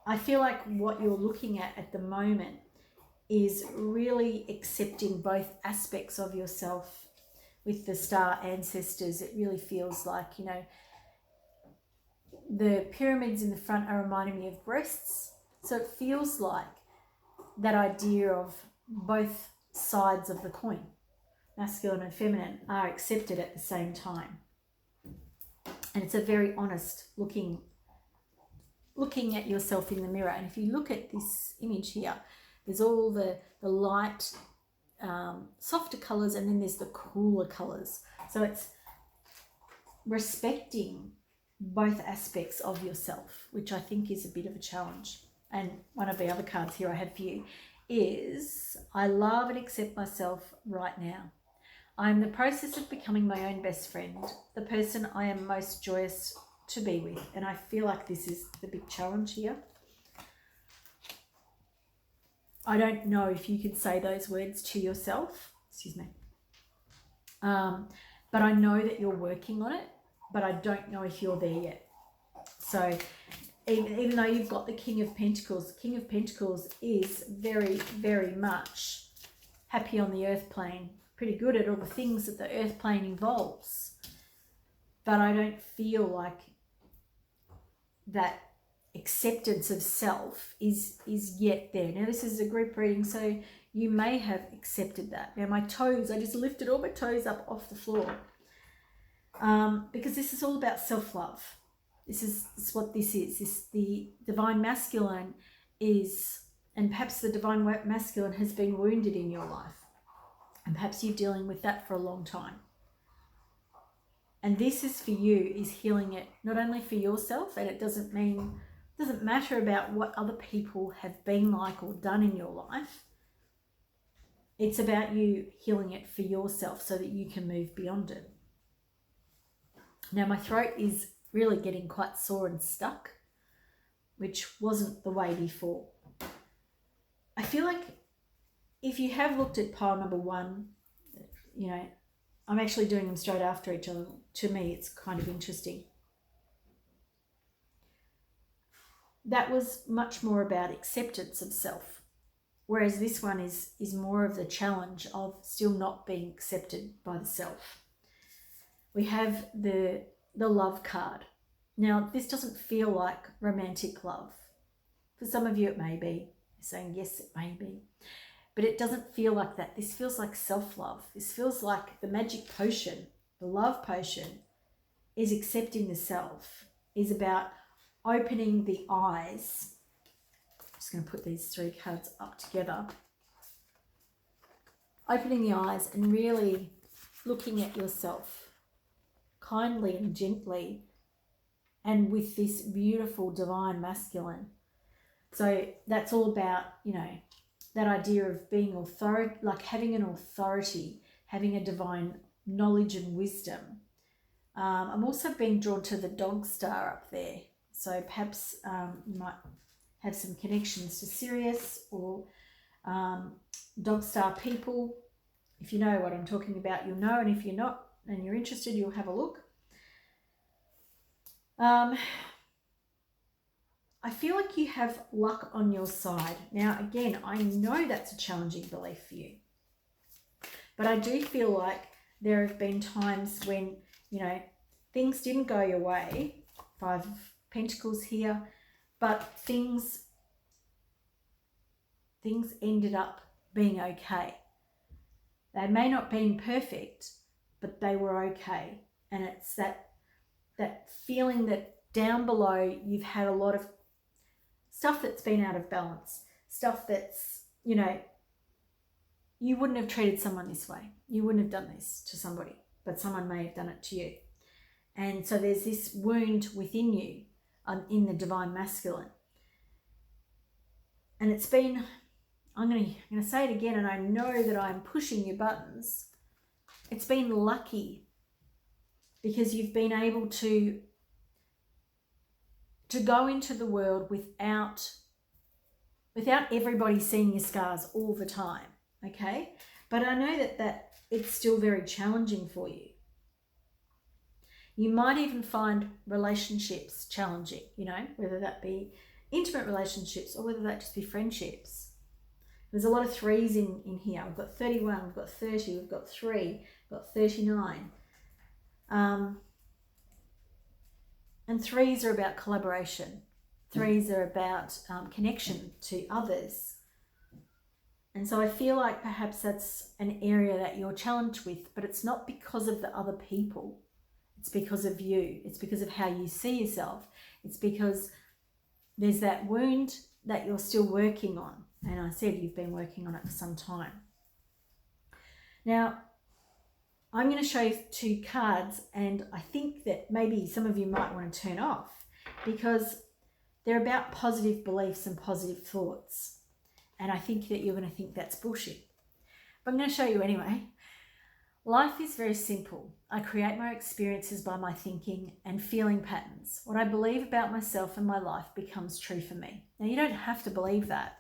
I feel like what you're looking at the moment is really accepting both aspects of yourself. With the star ancestors, it really feels like, the pyramids in the front are reminding me of breasts. So it feels like that idea of both sides of the coin, masculine and feminine, are accepted at the same time. And it's a very honest looking at yourself in the mirror. And if you look at this image here, there's all the light, softer colors, and then there's the cooler colors. So it's respecting both aspects of yourself, which I think is a bit of a challenge. And one of the other cards here I have for you is, I love and accept myself right now. I'm in the process of becoming my own best friend, the person I am most joyous to be with. And I feel like this is the big challenge here. I don't know if you could say those words to yourself, excuse me. But I know that you're working on it, but I don't know if you're there yet. So even though you've got the King of Pentacles, the King of Pentacles is very, very much happy on the earth plane, pretty good at all the things that the earth plane involves. But I don't feel like that acceptance of self is yet there. Now this is a group reading, so you may have accepted that. Now my toes, I just lifted all my toes up off the floor, because this is all about self-love. This is what this is. The divine masculine is, and perhaps the divine masculine has been wounded in your life. And perhaps you're dealing with that for a long time. And this is for you, is healing it, not only for yourself, and it doesn't matter about what other people have been like or done in your life. It's about you healing it for yourself so that you can move beyond it. Now, my throat is really getting quite sore and stuck, which wasn't the way before. I feel like if you have looked at pile number 1, you know, I'm actually doing them straight after each other. To me, it's kind of interesting. That was much more about acceptance of self, whereas this one is more of the challenge of still not being accepted by the self. We have the love card. Now, this doesn't feel like romantic love. For some of you, it may be. You're saying, yes, it may be. But it doesn't feel like that. This feels like self-love. This feels like the magic potion, the love potion, is accepting the self, is about opening the eyes. I'm just going to put these 3 cards up together. Opening the eyes and really looking at yourself kindly and gently, and with this beautiful divine masculine. So that's all about, you know, that idea of being authority, like having an authority, having a divine knowledge and wisdom. I'm also being drawn to the dog star up there. So perhaps you might have some connections to Sirius or dog star people. If you know what I'm talking about, you'll know. And if you're not and you're interested, you'll have a look. I feel like you have luck on your side. Now, again, I know that's a challenging belief for you. But I do feel like there have been times when, you know, things didn't go your way. 5 of Pentacles here. But things ended up being okay. They may not have been perfect, but they were okay. And it's that feeling that down below you've had a lot of stuff that's been out of balance, stuff that's, you know, you wouldn't have treated someone this way. You wouldn't have done this to somebody, but someone may have done it to you. And so there's this wound within you in the divine masculine. And it's been, I'm going to say it again, and I know that I'm pushing your buttons. It's been lucky because you've been able to go into the world without everybody seeing your scars all the time, okay? But I know that it's still very challenging for you. You might even find relationships challenging, you know, whether that be intimate relationships or whether that just be friendships. There's a lot of 3s in here. We've got 31, we've got 30, we've got 3, we've got 39. And 3s are about collaboration. 3s are about connection to others. And so I feel like perhaps that's an area that you're challenged with, but it's not because of the other people. It's because of you. It's because of how you see yourself. It's because there's that wound that you're still working on. And I said you've been working on it for some time. Now, I'm going to show you 2 cards, and I think that maybe some of you might want to turn off because they're about positive beliefs and positive thoughts. And I think that you're going to think that's bullshit. But I'm going to show you anyway. Life is very simple. I create my experiences by my thinking and feeling patterns. What I believe about myself and my life becomes true for me. Now, you don't have to believe that.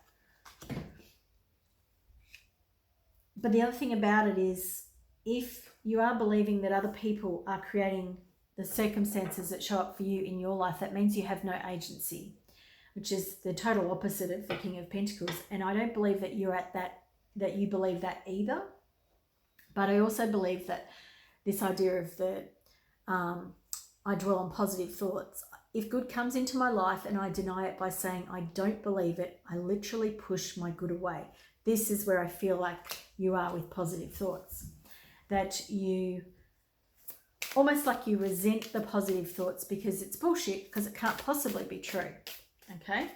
But the other thing about it is, if you are believing that other people are creating the circumstances that show up for you in your life, that means you have no agency, which is the total opposite of the King of Pentacles. And I don't believe that you're at that you believe that either. But I also believe that this idea of I dwell on positive thoughts. If good comes into my life and I deny it by saying I don't believe it, I literally push my good away. This is where I feel like you are with positive thoughts. That you almost like you resent the positive thoughts because it's bullshit, because it can't possibly be true. Okay.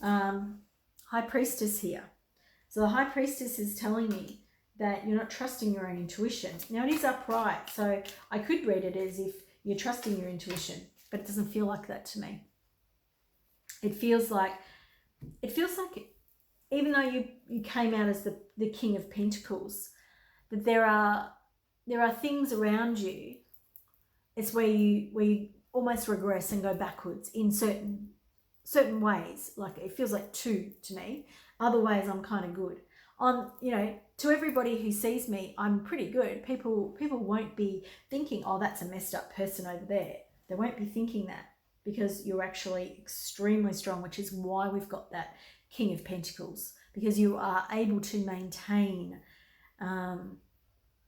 High Priestess here. So the High Priestess is telling me that you're not trusting your own intuition. Now it is upright, so I could read it as if you're trusting your intuition, but it doesn't feel like that to me. It feels like even though you came out as the King of Pentacles, that there are things around you. It's where you almost regress and go backwards in certain ways. Like it feels like two to me. Other ways I'm kind of good. To everybody who sees me, I'm pretty good. People won't be thinking, oh, that's a messed up person over there. They won't be thinking that, because you're actually extremely strong, which is why we've got that King of Pentacles, because you are able to maintain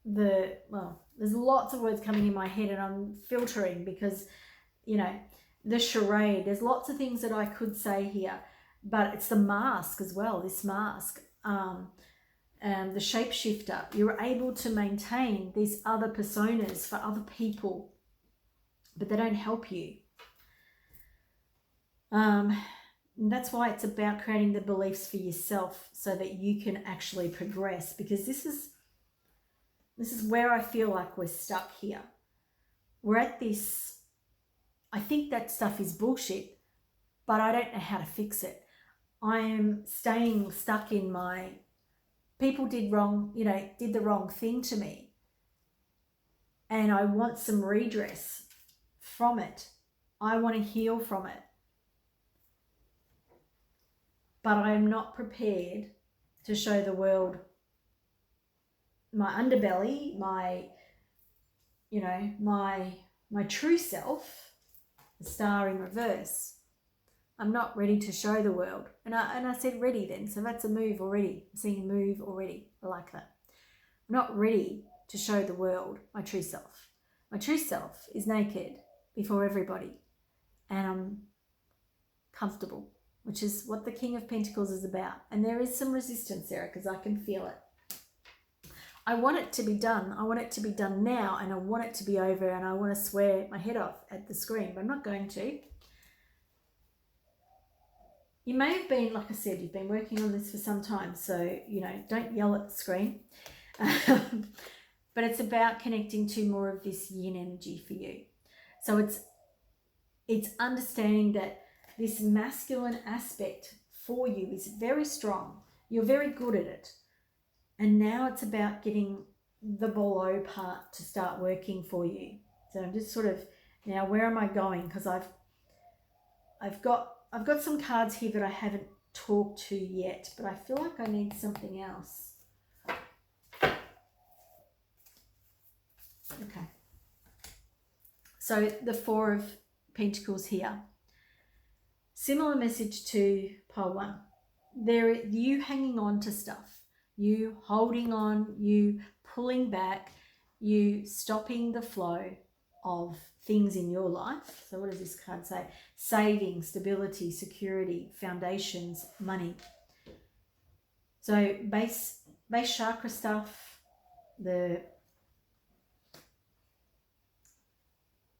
there's lots of words coming in my head and I'm filtering because, the charade, there's lots of things that I could say here, but it's the mask as well, this mask, the shapeshifter. You're able to maintain these other personas for other people, but they don't help you. And that's why it's about creating the beliefs for yourself so that you can actually progress, because this is where I feel like we're stuck here. We're at this, I think that stuff is bullshit, but I don't know how to fix it. I am staying stuck in my, people did the wrong thing to me, and I want some redress from it. I want to heal from it. But I am not prepared to show the world my underbelly, my true self, the star in reverse. I'm not ready to show the world. And I said ready then, so that's a move already. I'm seeing a move already. I like that. I'm not ready to show the world my true self. My true self is naked before everybody, and I'm comfortable, which is what the King of Pentacles is about. And there is some resistance there because I can feel it. I want it to be done. I want it to be done now, and I want it to be over, and I want to swear my head off at the screen, but I'm not going to. You may have been, like I said, you've been working on this for some time, so, don't yell at the screen. But it's about connecting to more of this yin energy for you. So it's understanding that this masculine aspect for you is very strong. You're very good at it. And now it's about getting the below part to start working for you. So I'm just sort of, now where am I going? Because I've got some cards here that I haven't talked to yet, but I feel like I need something else. Okay. So the Four of Pentacles here. Similar message to pile one. You hanging on to stuff. You holding on, you pulling back, you stopping the flow of things in your life. So what does this card say? Saving, stability, security, foundations, money. So base chakra stuff, the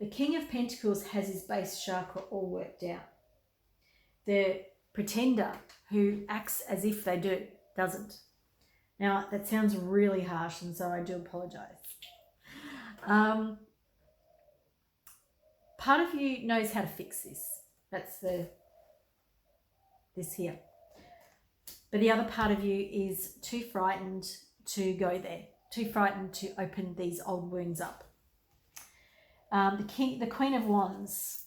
King of Pentacles has his base chakra all worked out. The pretender who acts as if they do, doesn't. Now, that sounds really harsh, and so I do apologize. Part of you knows how to fix this. That's this here. But the other part of you is too frightened to go there, too frightened to open these old wounds up. The Queen of Wands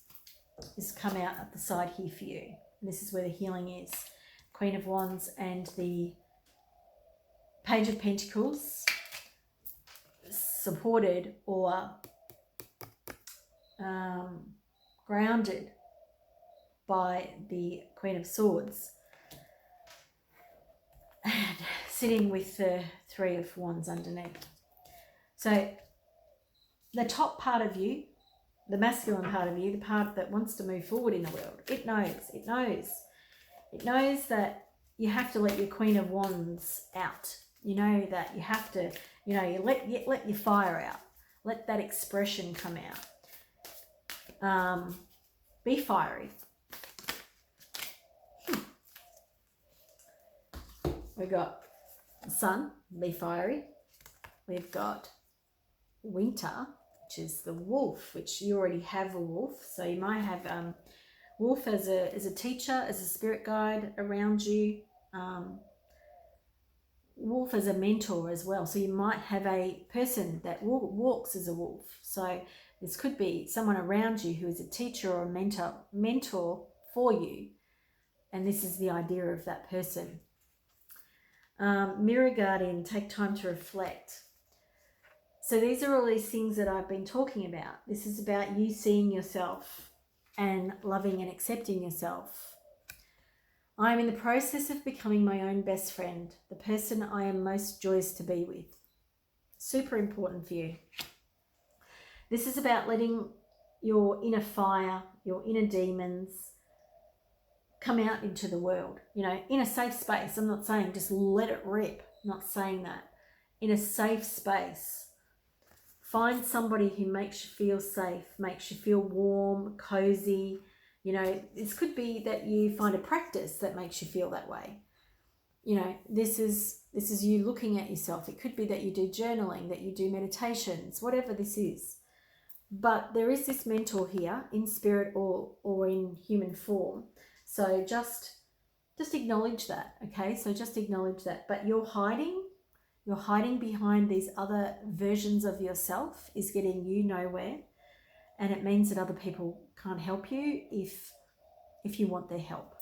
has come out at the side here for you. And this is where the healing is. Queen of Wands and the Page of Pentacles, supported or grounded by the Queen of Swords, and sitting with the Three of Wands underneath. So the top part of you, the masculine part of you, the part that wants to move forward in the world, it knows that you have to let your Queen of Wands out. You know that you have to, you let your fire out. Let that expression come out. Be fiery. We've got sun, be fiery. We've got winter, which is the wolf, which you already have a wolf. So you might have wolf as a teacher, as a spirit guide around you. Wolf as a mentor as well. So you might have a person that walks as a wolf. So this could be someone around you who is a teacher or a mentor for you. And this is the idea of that person. Mirror guardian, take time to reflect. So these are all these things that I've been talking about. This is about you seeing yourself and loving and accepting yourself. I am in the process of becoming my own best friend, the person I am most joyous to be with. Super important for you. This is about letting your inner fire, your inner demons come out into the world, in a safe space. I'm not saying just let it rip. I'm not saying that. In a safe space. Find somebody who makes you feel safe, makes you feel warm, cozy. This could be that you find a practice that makes you feel that way. This is you looking at yourself. It could be that you do journaling, that you do meditations, whatever this is. But there is this mentor here in spirit or in human form. So just acknowledge that, okay? So just acknowledge that. But you're hiding behind these other versions of yourself is getting you nowhere. And it means that other people can't help you if you want their help.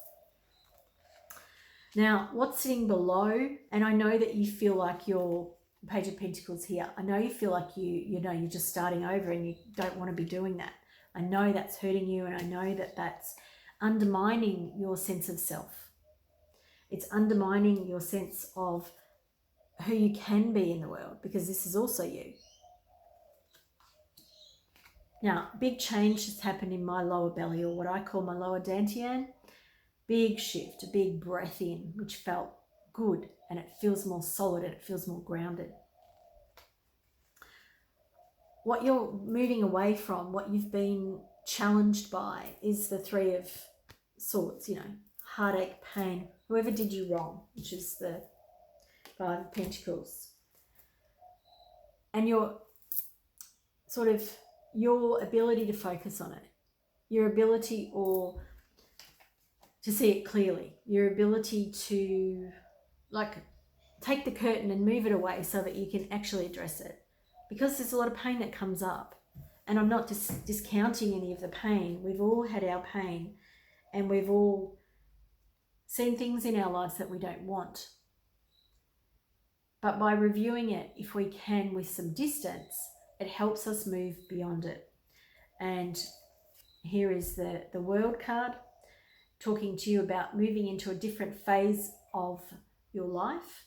Now, what's sitting below, and I know that you feel like your Page of Pentacles here. I know you feel like you're just starting over and you don't want to be doing that. I know that's hurting you, and I know that that's undermining your sense of self. It's undermining your sense of who you can be in the world, because this is also you. Now, big change has happened in my lower belly, or what I call my lower dantian. Big shift, a big breath in, which felt good, and it feels more solid and it feels more grounded. What you're moving away from, what you've been challenged by, is the Three of Swords, heartache, pain, whoever did you wrong, which is the Five of Pentacles. And your ability to focus on it, your ability to see it clearly, your ability to take the curtain and move it away so that you can actually address it. Because there's a lot of pain that comes up. And I'm not discounting any of the pain. We've all had our pain, and we've all seen things in our lives that we don't want. But by reviewing it, if we can, with some distance, it helps us move beyond it. And here is the World card, talking to you about moving into a different phase of your life.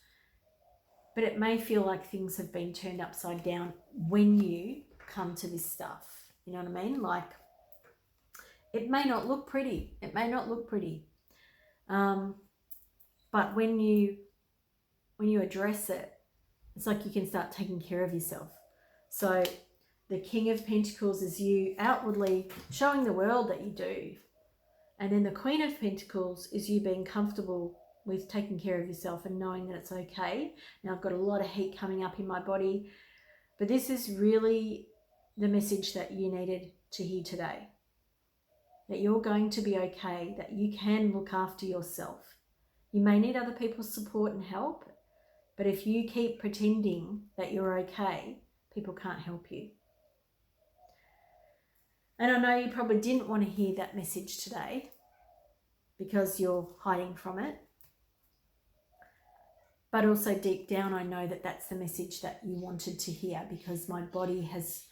But it may feel like things have been turned upside down when you come to this stuff. You know what I mean? Like, it may not look pretty. It may not look pretty. But when you address it, it's like you can start taking care of yourself. So the King of Pentacles is you outwardly showing the world that you do. And then the Queen of Pentacles is you being comfortable with taking care of yourself and knowing that it's okay. Now, I've got a lot of heat coming up in my body, but this is really the message that you needed to hear today. That you're going to be okay, that you can look after yourself. You may need other people's support and help, but if you keep pretending that you're okay, people can't help you. And I know you probably didn't want to hear that message today because you're hiding from it. But also deep down, I know that that's the message that you wanted to hear, because my body has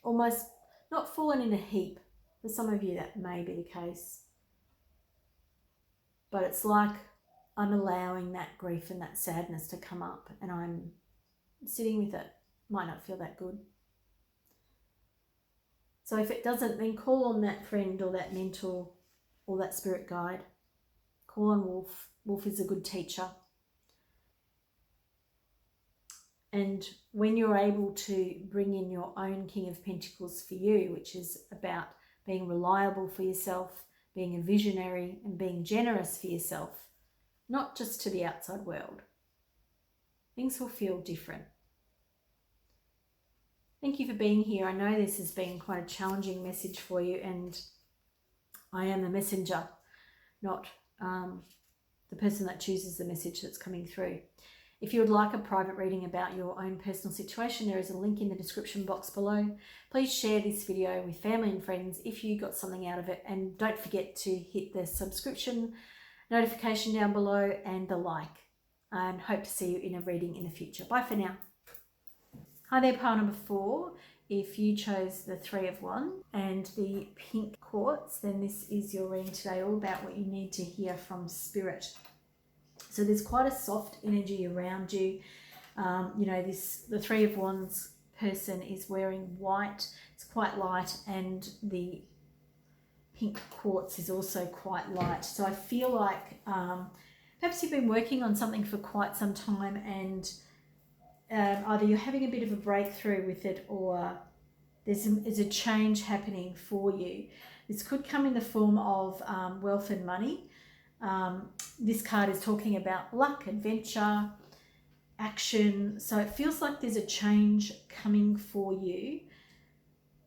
almost not fallen in a heap. For some of you, that may be the case. But it's like I'm allowing that grief and that sadness to come up, and I'm sitting with it. Might not feel that good. So if it doesn't, then call on that friend or that mentor or that spirit guide. Call on Wolf. Wolf is a good teacher. And when you're able to bring in your own King of Pentacles for you, which is about being reliable for yourself, being a visionary and being generous for yourself, not just to the outside world, things will feel different. Thank you for being here. I know this has been quite a challenging message for you, and I am the messenger, not the person that chooses the message that's coming through. If you would like a private reading about your own personal situation, there is a link in the description box below. Please share this video with family and friends if you got something out of it, and don't forget to hit the subscription notification down below and the like, and hope to see you in a reading in the future. Bye for now. Hi there, pile number 4. If you chose the 3 of Wands and the pink quartz, then this is your reading today, all about what you need to hear from Spirit. So there's quite a soft energy around you. You know, the 3 of Wands person is wearing white. It's quite light, and the pink quartz is also quite light. So I feel like perhaps you've been working on something for quite some time, and either you're having a bit of a breakthrough with it, or there's a change happening for you. This could come in the form of wealth and money. This card is talking about luck, adventure, action. So it feels like there's a change coming for you.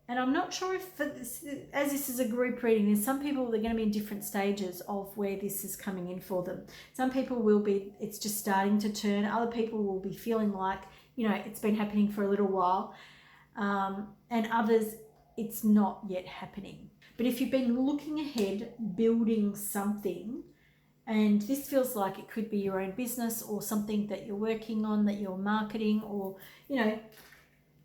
And I'm not sure if, as this is a group reading, there's some people that are going to be in different stages of where this is coming in for them. Some people will be, it's just starting to turn. Other people will be feeling like, you know, it's been happening for a little while. And others, it's not yet happening. But if you've been looking ahead, building something, and this feels like it could be your own business or something that you're working on, that you're marketing, or, you know,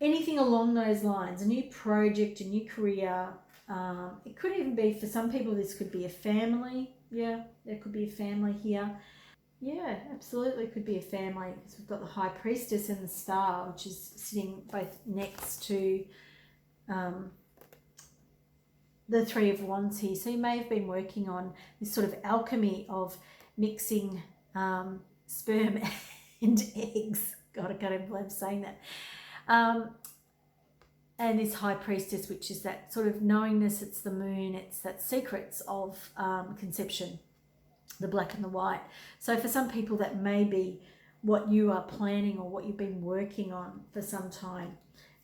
anything along those lines, a new project, a new career. It could even be, for some people, this could be a family. Yeah, there could be a family here. Yeah, absolutely could be a family, because we've got the High Priestess and the Star, which is sitting both next to the 3 of Wands here. So you may have been working on this sort of alchemy of mixing sperm and eggs. God, I can't even believe I'm saying that. And this High Priestess, which is that sort of knowingness, it's the moon, it's that secrets of conception, the black and the white. So for some people, that may be what you are planning or what you've been working on for some time.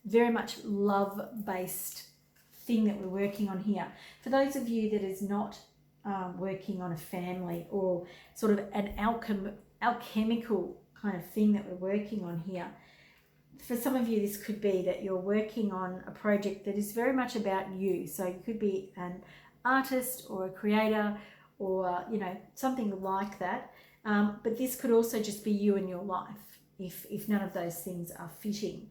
Very much love-based thing that we're working on here. For those of you that is not working on a family, or sort of an alchemical kind of thing that we're working on here, for some of you, this could be that you're working on a project that is very much about you. So you could be an artist or a creator, or, you know, something like that. But this could also just be you and your life, if none of those things are fitting.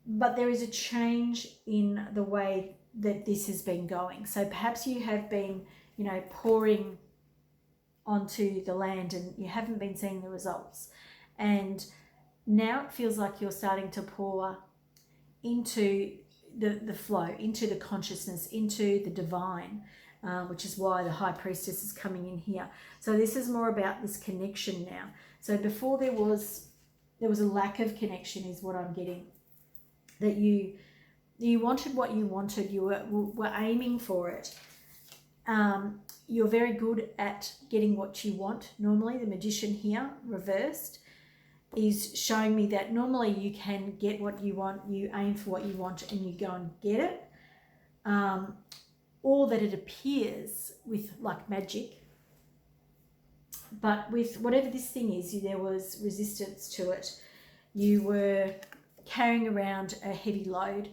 But there is a change in the way that this has been going. So perhaps you have been, you know, pouring onto the land and you haven't been seeing the results. And now it feels like you're starting to pour into the flow, into the consciousness, into the divine, which is why the High Priestess is coming in here. So this is more about this connection now. So before there was a lack of connection, is what I'm getting. That you wanted what you wanted, you were aiming for it. You're very good at getting what you want. Normally, the Magician here, reversed, is showing me that normally you can get what you want, you aim for what you want, and you go and get it. Or that it appears with like magic. But with whatever this thing is, there was resistance to it. You were carrying around a heavy load,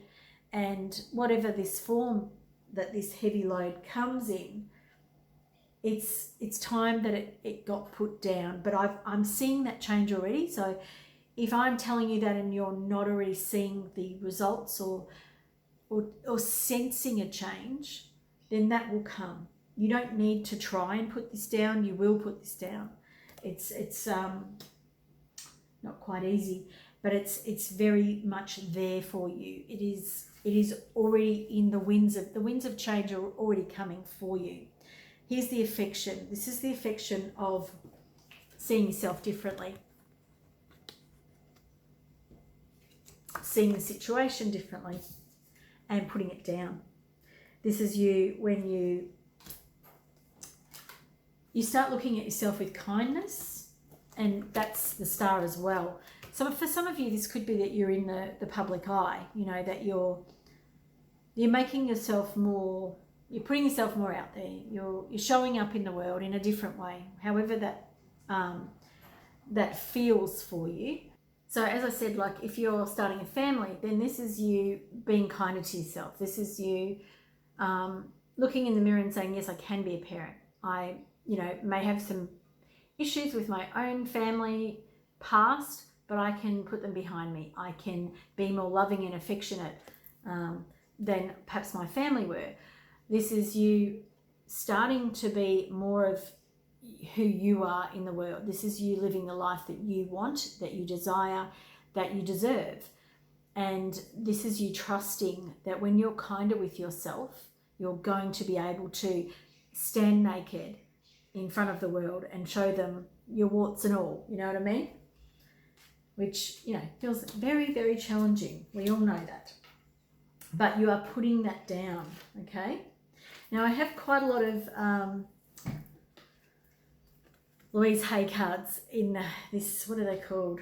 and whatever this form that this heavy load comes in, it's time that it got put down. But I'm seeing that change already. So if I'm telling you that and you're not already seeing the results or sensing a change, then that will come. You don't need to try and put this down. You will put this down. It's not quite easy, but it's very much there for you. It is already in the winds of change are already coming for you. Here's the affection. This is the affection of seeing yourself differently. seeing the situation differently and putting it down. This is you when you start looking at yourself with kindness, and that's the star as well. So for some of you, this could be that you're in the public eye, you know, that you're making yourself more, you're putting yourself more out there. You're showing up in the world in a different way, however that feels for you. So as I said, like if you're starting a family, then this is you being kinder to yourself. This is you looking in the mirror and saying, yes, I can be a parent. I, may have some issues with my own family past, but I can put them behind me. I can be more loving and affectionate than perhaps my family were. This is you starting to be more of who you are in the world. This is you living the life that you want, that you desire, that you deserve. And this is you trusting that when you're kinder with yourself, you're going to be able to stand naked in front of the world and show them your warts and all, you know what I mean? Which, feels very, very challenging. We all know that. But you are putting that down, okay? Now, I have quite a lot of Louise Hay cards in this, what are they called?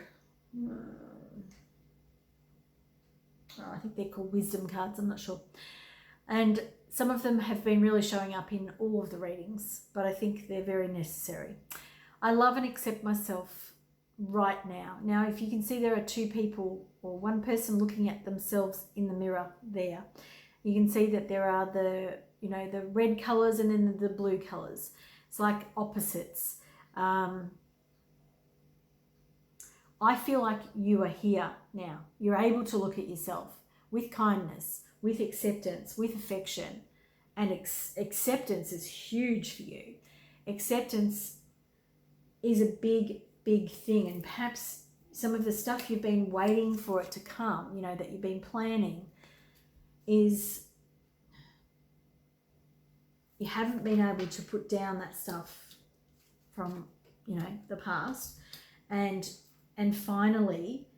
I think they're called wisdom cards, I'm not sure. And some of them have been really showing up in all of the readings, but I think they're very necessary. I love and accept myself right now. Now, if you can see, there are two people or one person looking at themselves in the mirror there. You can see that there are the red colors and then the blue colors. It's like opposites. I feel like you are here now. You're able to look at yourself with kindness, with acceptance, with affection. And acceptance is huge for you. Acceptance is a big, big thing. And perhaps some of the stuff you've been waiting for it to come, that you've been planning, is you haven't been able to put down that stuff from, the past. And finally,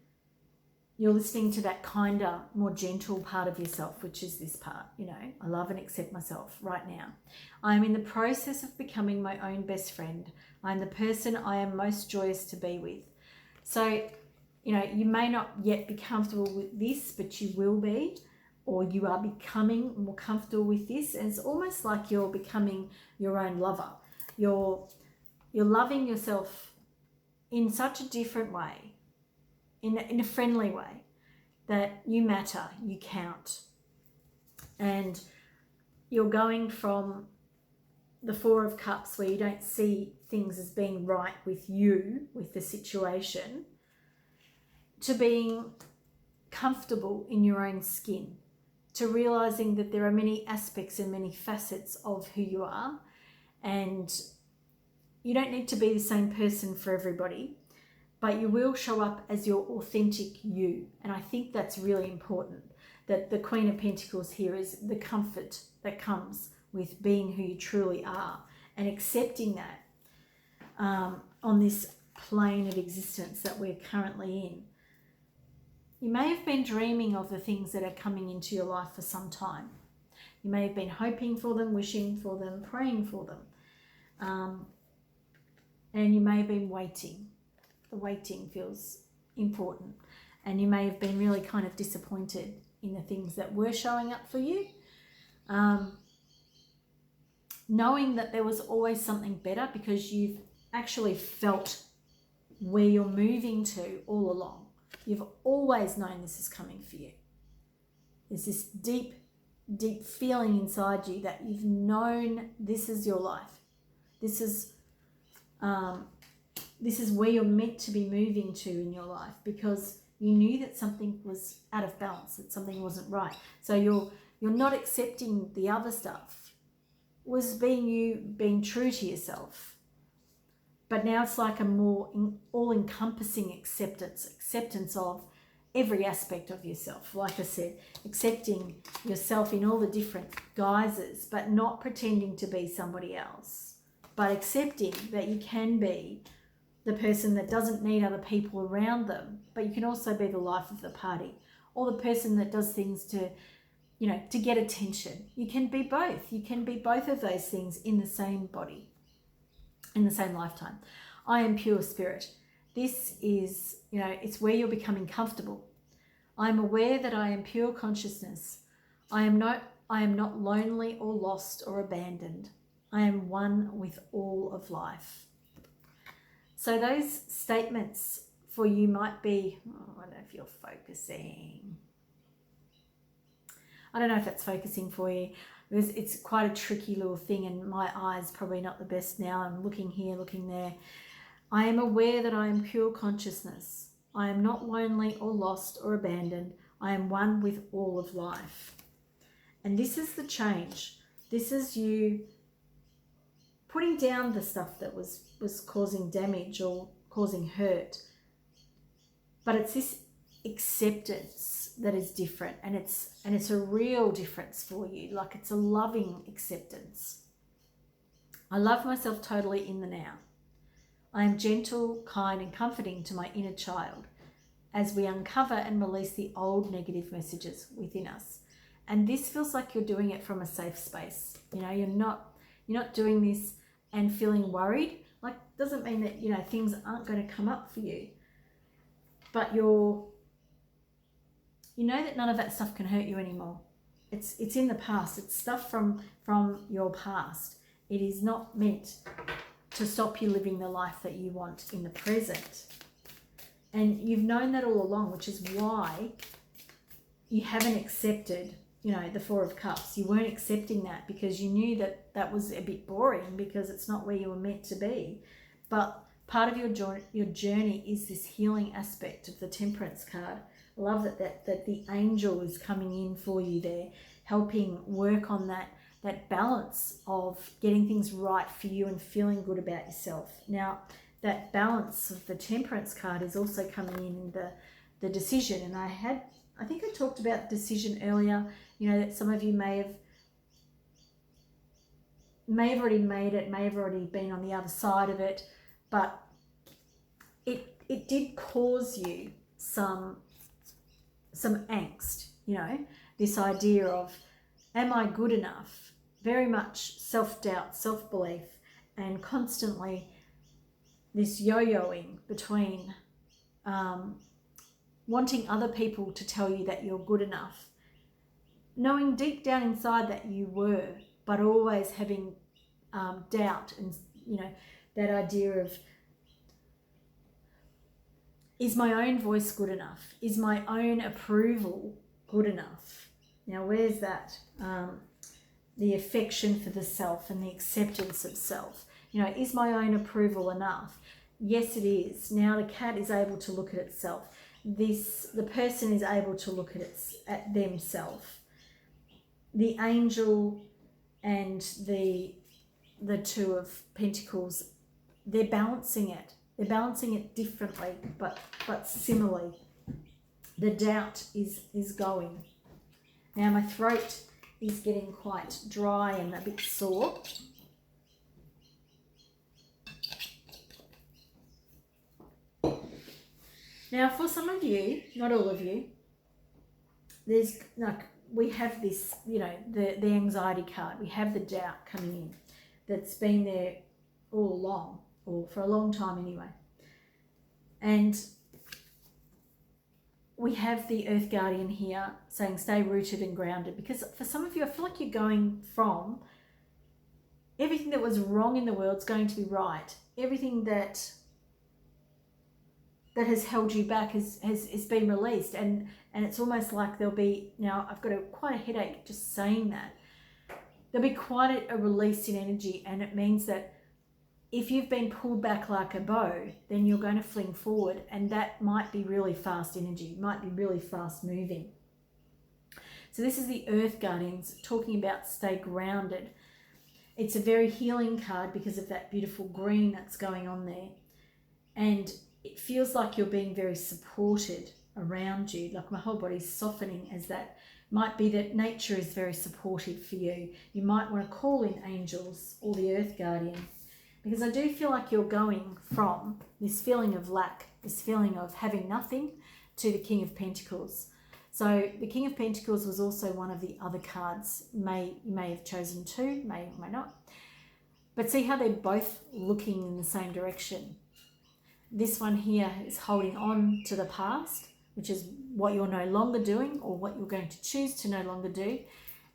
you're listening to that kinder, more gentle part of yourself, which is this part, I love and accept myself right now. I am in the process of becoming my own best friend. I am the person I am most joyous to be with. So, you may not yet be comfortable with this, but you will be, or you are becoming more comfortable with this. And it's almost like you're becoming your own lover. You're loving yourself in such a different way, in a friendly way, that you matter, you count. And you're going from the Four of Cups, where you don't see things as being right with you, with the situation, to being comfortable in your own skin, to realizing that there are many aspects and many facets of who you are, and you don't need to be the same person for everybody, but you will show up as your authentic you. And I think that's really important, that the Queen of Pentacles here is the comfort that comes with being who you truly are and accepting that on this plane of existence that we're currently in. You may have been dreaming of the things that are coming into your life for some time. You may have been hoping for them, wishing for them, praying for them. And you may have been waiting. The waiting feels important. And you may have been really kind of disappointed in the things that were showing up for you. Knowing that there was always something better, because you've actually felt where you're moving to all along. You've always known this is coming for you. There's this deep, deep feeling inside you that you've known this is your life. This is where you're meant to be moving to in your life, because you knew that something was out of balance, that something wasn't right. So you're not accepting the other stuff. It was being true to yourself. But now it's like a more all-encompassing acceptance of every aspect of yourself. Like I said, accepting yourself in all the different guises, but not pretending to be somebody else, but accepting that you can be the person that doesn't need other people around them, but you can also be the life of the party, or the person that does things to, you know, to get attention. You can be both. You can be both of those things in the same body, in the same lifetime. I am pure spirit. This is, you know, it's where you're becoming comfortable. I am aware that I am pure consciousness. I am not lonely or lost or abandoned. I am one with all of life. So those statements for you might be, I don't know if you're focusing. I don't know if that's focusing for you. It's quite a tricky little thing, and my eye's probably not the best now. I'm looking here, looking there. I am aware that I am pure consciousness. I am not lonely or lost or abandoned. I am one with all of life. And this is the change. This is you putting down the stuff that was causing damage or causing hurt. But it's this acceptance that is different, and it's a real difference for you. Like, it's a loving acceptance. I love myself totally in the now. I am gentle, kind, and comforting to my inner child as we uncover and release the old negative messages within us. And this feels like you're doing it from a safe space. You know, you're not doing this and feeling worried. Like, doesn't mean that, you know, things aren't going to come up for you, but you know that none of that stuff can hurt you anymore. It's in the past. It's stuff from your past. It is not meant to stop you living the life that you want in the present. And you've known that all along, which is why you haven't accepted, you know, the Four of Cups. You weren't accepting that because you knew that that was a bit boring, because it's not where you were meant to be. But part of your journey is this healing aspect of the Temperance card. I love that the angel is coming in for you there, helping work on that balance of getting things right for you and feeling good about yourself. Now, that balance of the Temperance card is also coming in the decision. And I think I talked about decision earlier, you know, that some of you may have already made it, may have already been on the other side of it, but it did cause you some angst, you know, this idea of, am I good enough? Very much self-doubt, self-belief, and constantly this yo-yoing between wanting other people to tell you that you're good enough, knowing deep down inside that you were, but always having doubt, and, you know, that idea of, is my own voice good enough? Is my own approval good enough? Now, where's that? The affection for the self and the acceptance of self. You know, is my own approval enough? Yes, it is. Now the cat is able to look at itself. The person is able to look at themselves. The angel and the Two of Pentacles, they're balancing it. They're balancing it differently, but similarly. The doubt is going. Now my throat is getting quite dry and a bit sore. Now, for some of you, not all of you, we have this, you know, the anxiety card. We have the doubt coming in that's been there all along, or for a long time anyway. And we have the Earth Guardian here saying stay rooted and grounded, because for some of you, I feel like you're going from everything that was wrong in the world's going to be right. Everything that has held you back has been released, and it's almost like there'll be, now I've got quite a headache just saying that, there'll be quite a release in energy, and it means that if you've been pulled back like a bow, then you're going to fling forward, and that might be really fast energy, might be really fast moving. So this is the Earth Guardians talking about stay grounded. It's a very healing card because of that beautiful green that's going on there, and it feels like you're being very supported around you, like my whole body's softening as that. Might be that nature is very supportive for you. You might want to call in angels or the Earth Guardian, because I do feel like you're going from this feeling of lack, this feeling of having nothing, to the King of Pentacles. So the King of Pentacles was also one of the other cards. You may have chosen two, may or may not. But see how they're both looking in the same direction. This one here is holding on to the past, which is what you're no longer doing or what you're going to choose to no longer do.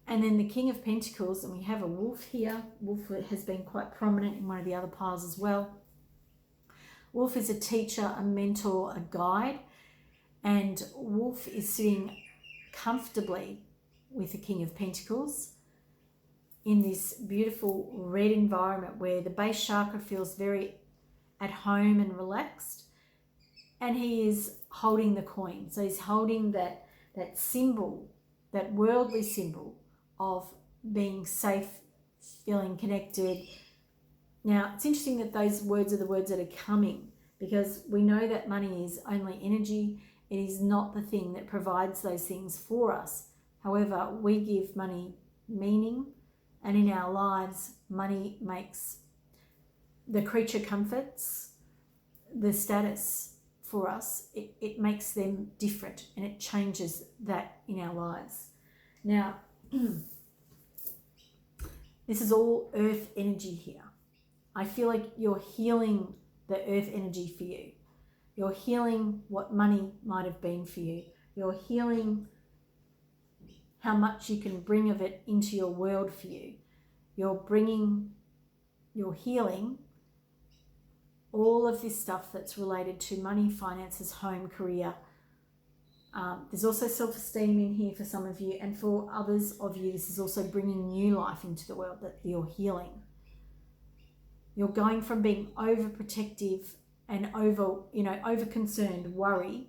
And then the King of Pentacles, and we have a wolf here. Wolf has been quite prominent in one of the other piles as well. Wolf is a teacher, a mentor, a guide. And Wolf is sitting comfortably with the King of Pentacles in this beautiful red environment where the base chakra feels very at home and relaxed. And he is holding the coin. So he's holding that symbol, that worldly symbol of being safe, feeling connected. Now, it's interesting that those words are the words that are coming, because we know that money is only energy. It is not the thing that provides those things for us. However, we give money meaning, and in our lives, money makes the creature comforts, the status for us, it makes them different, and it changes that in our lives. Now, this is all earth energy here. I feel like you're healing the earth energy for you. You're healing what money might have been for you. You're healing how much you can bring of it into your world for you. You're healing all of this stuff that's related to money, finances, home, career. There's also self-esteem in here for some of you, and for others of you, this is also bringing new life into the world that you're healing. You're going from being overprotective and over concerned, worry,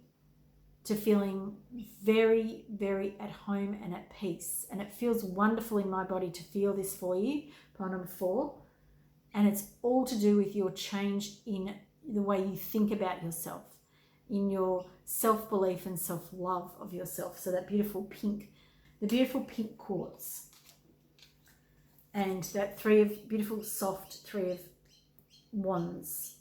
to feeling very, very at home and at peace. And it feels wonderful in my body to feel this for you, pile number 4. And it's all to do with your change in the way you think about yourself, in your self-belief and self-love of yourself. So that beautiful pink, the beautiful pink quartz, and that beautiful soft 3 of wands.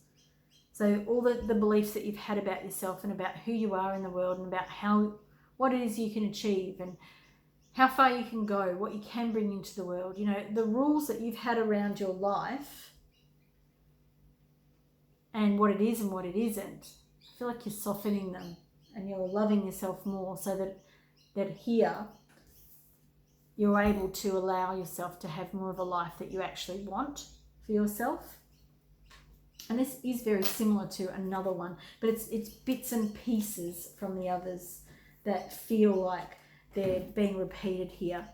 So all the beliefs that you've had about yourself and about who you are in the world and about what it is you can achieve and how far you can go, what you can bring into the world, the rules that you've had around your life and what it is and what it isn't. I feel like you're softening them and you're loving yourself more, so that here you're able to allow yourself to have more of a life that you actually want for yourself. And this is very similar to another one, but it's bits and pieces from the others that feel like they're being repeated here.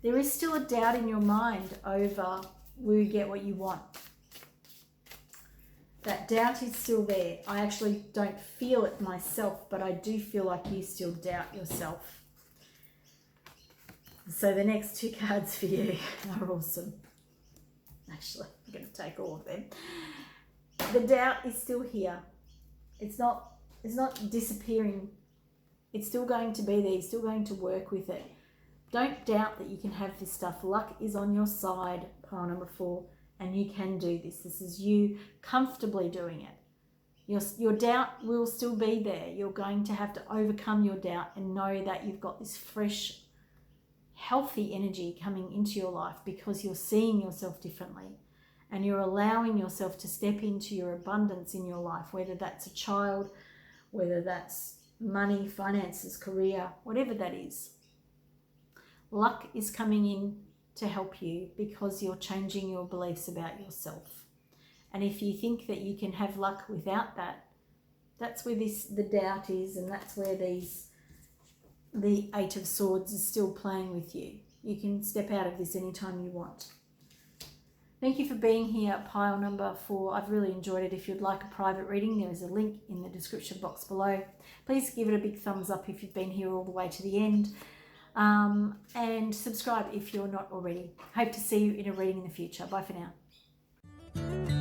There is still a doubt in your mind over will you get what you want. That doubt is still there. I actually don't feel it myself, but I do feel like you still doubt yourself. So the next 2 cards for you are awesome. Actually, I'm going to take all of them. The doubt is still here. It's not disappearing. It's still going to be there. You're still going to work with it. Don't doubt that you can have this stuff. Luck is on your side, pile number 4, and you can do this. This is you comfortably doing it. Your doubt will still be there. You're going to have to overcome your doubt and know that you've got this fresh, healthy energy coming into your life because you're seeing yourself differently. And you're allowing yourself to step into your abundance in your life, whether that's a child, whether that's money, finances, career, whatever that is. Luck is coming in to help you because you're changing your beliefs about yourself. And if you think that you can have luck without that, that's where the doubt is, and that's where the 8 of Swords is still playing with you. You can step out of this anytime you want. Thank you for being here at pile number 4. I've really enjoyed it. If you'd like a private reading, there is a link in the description box below. Please give it a big thumbs up if you've been here all the way to the end. And subscribe if you're not already. Hope to see you in a reading in the future. Bye for now.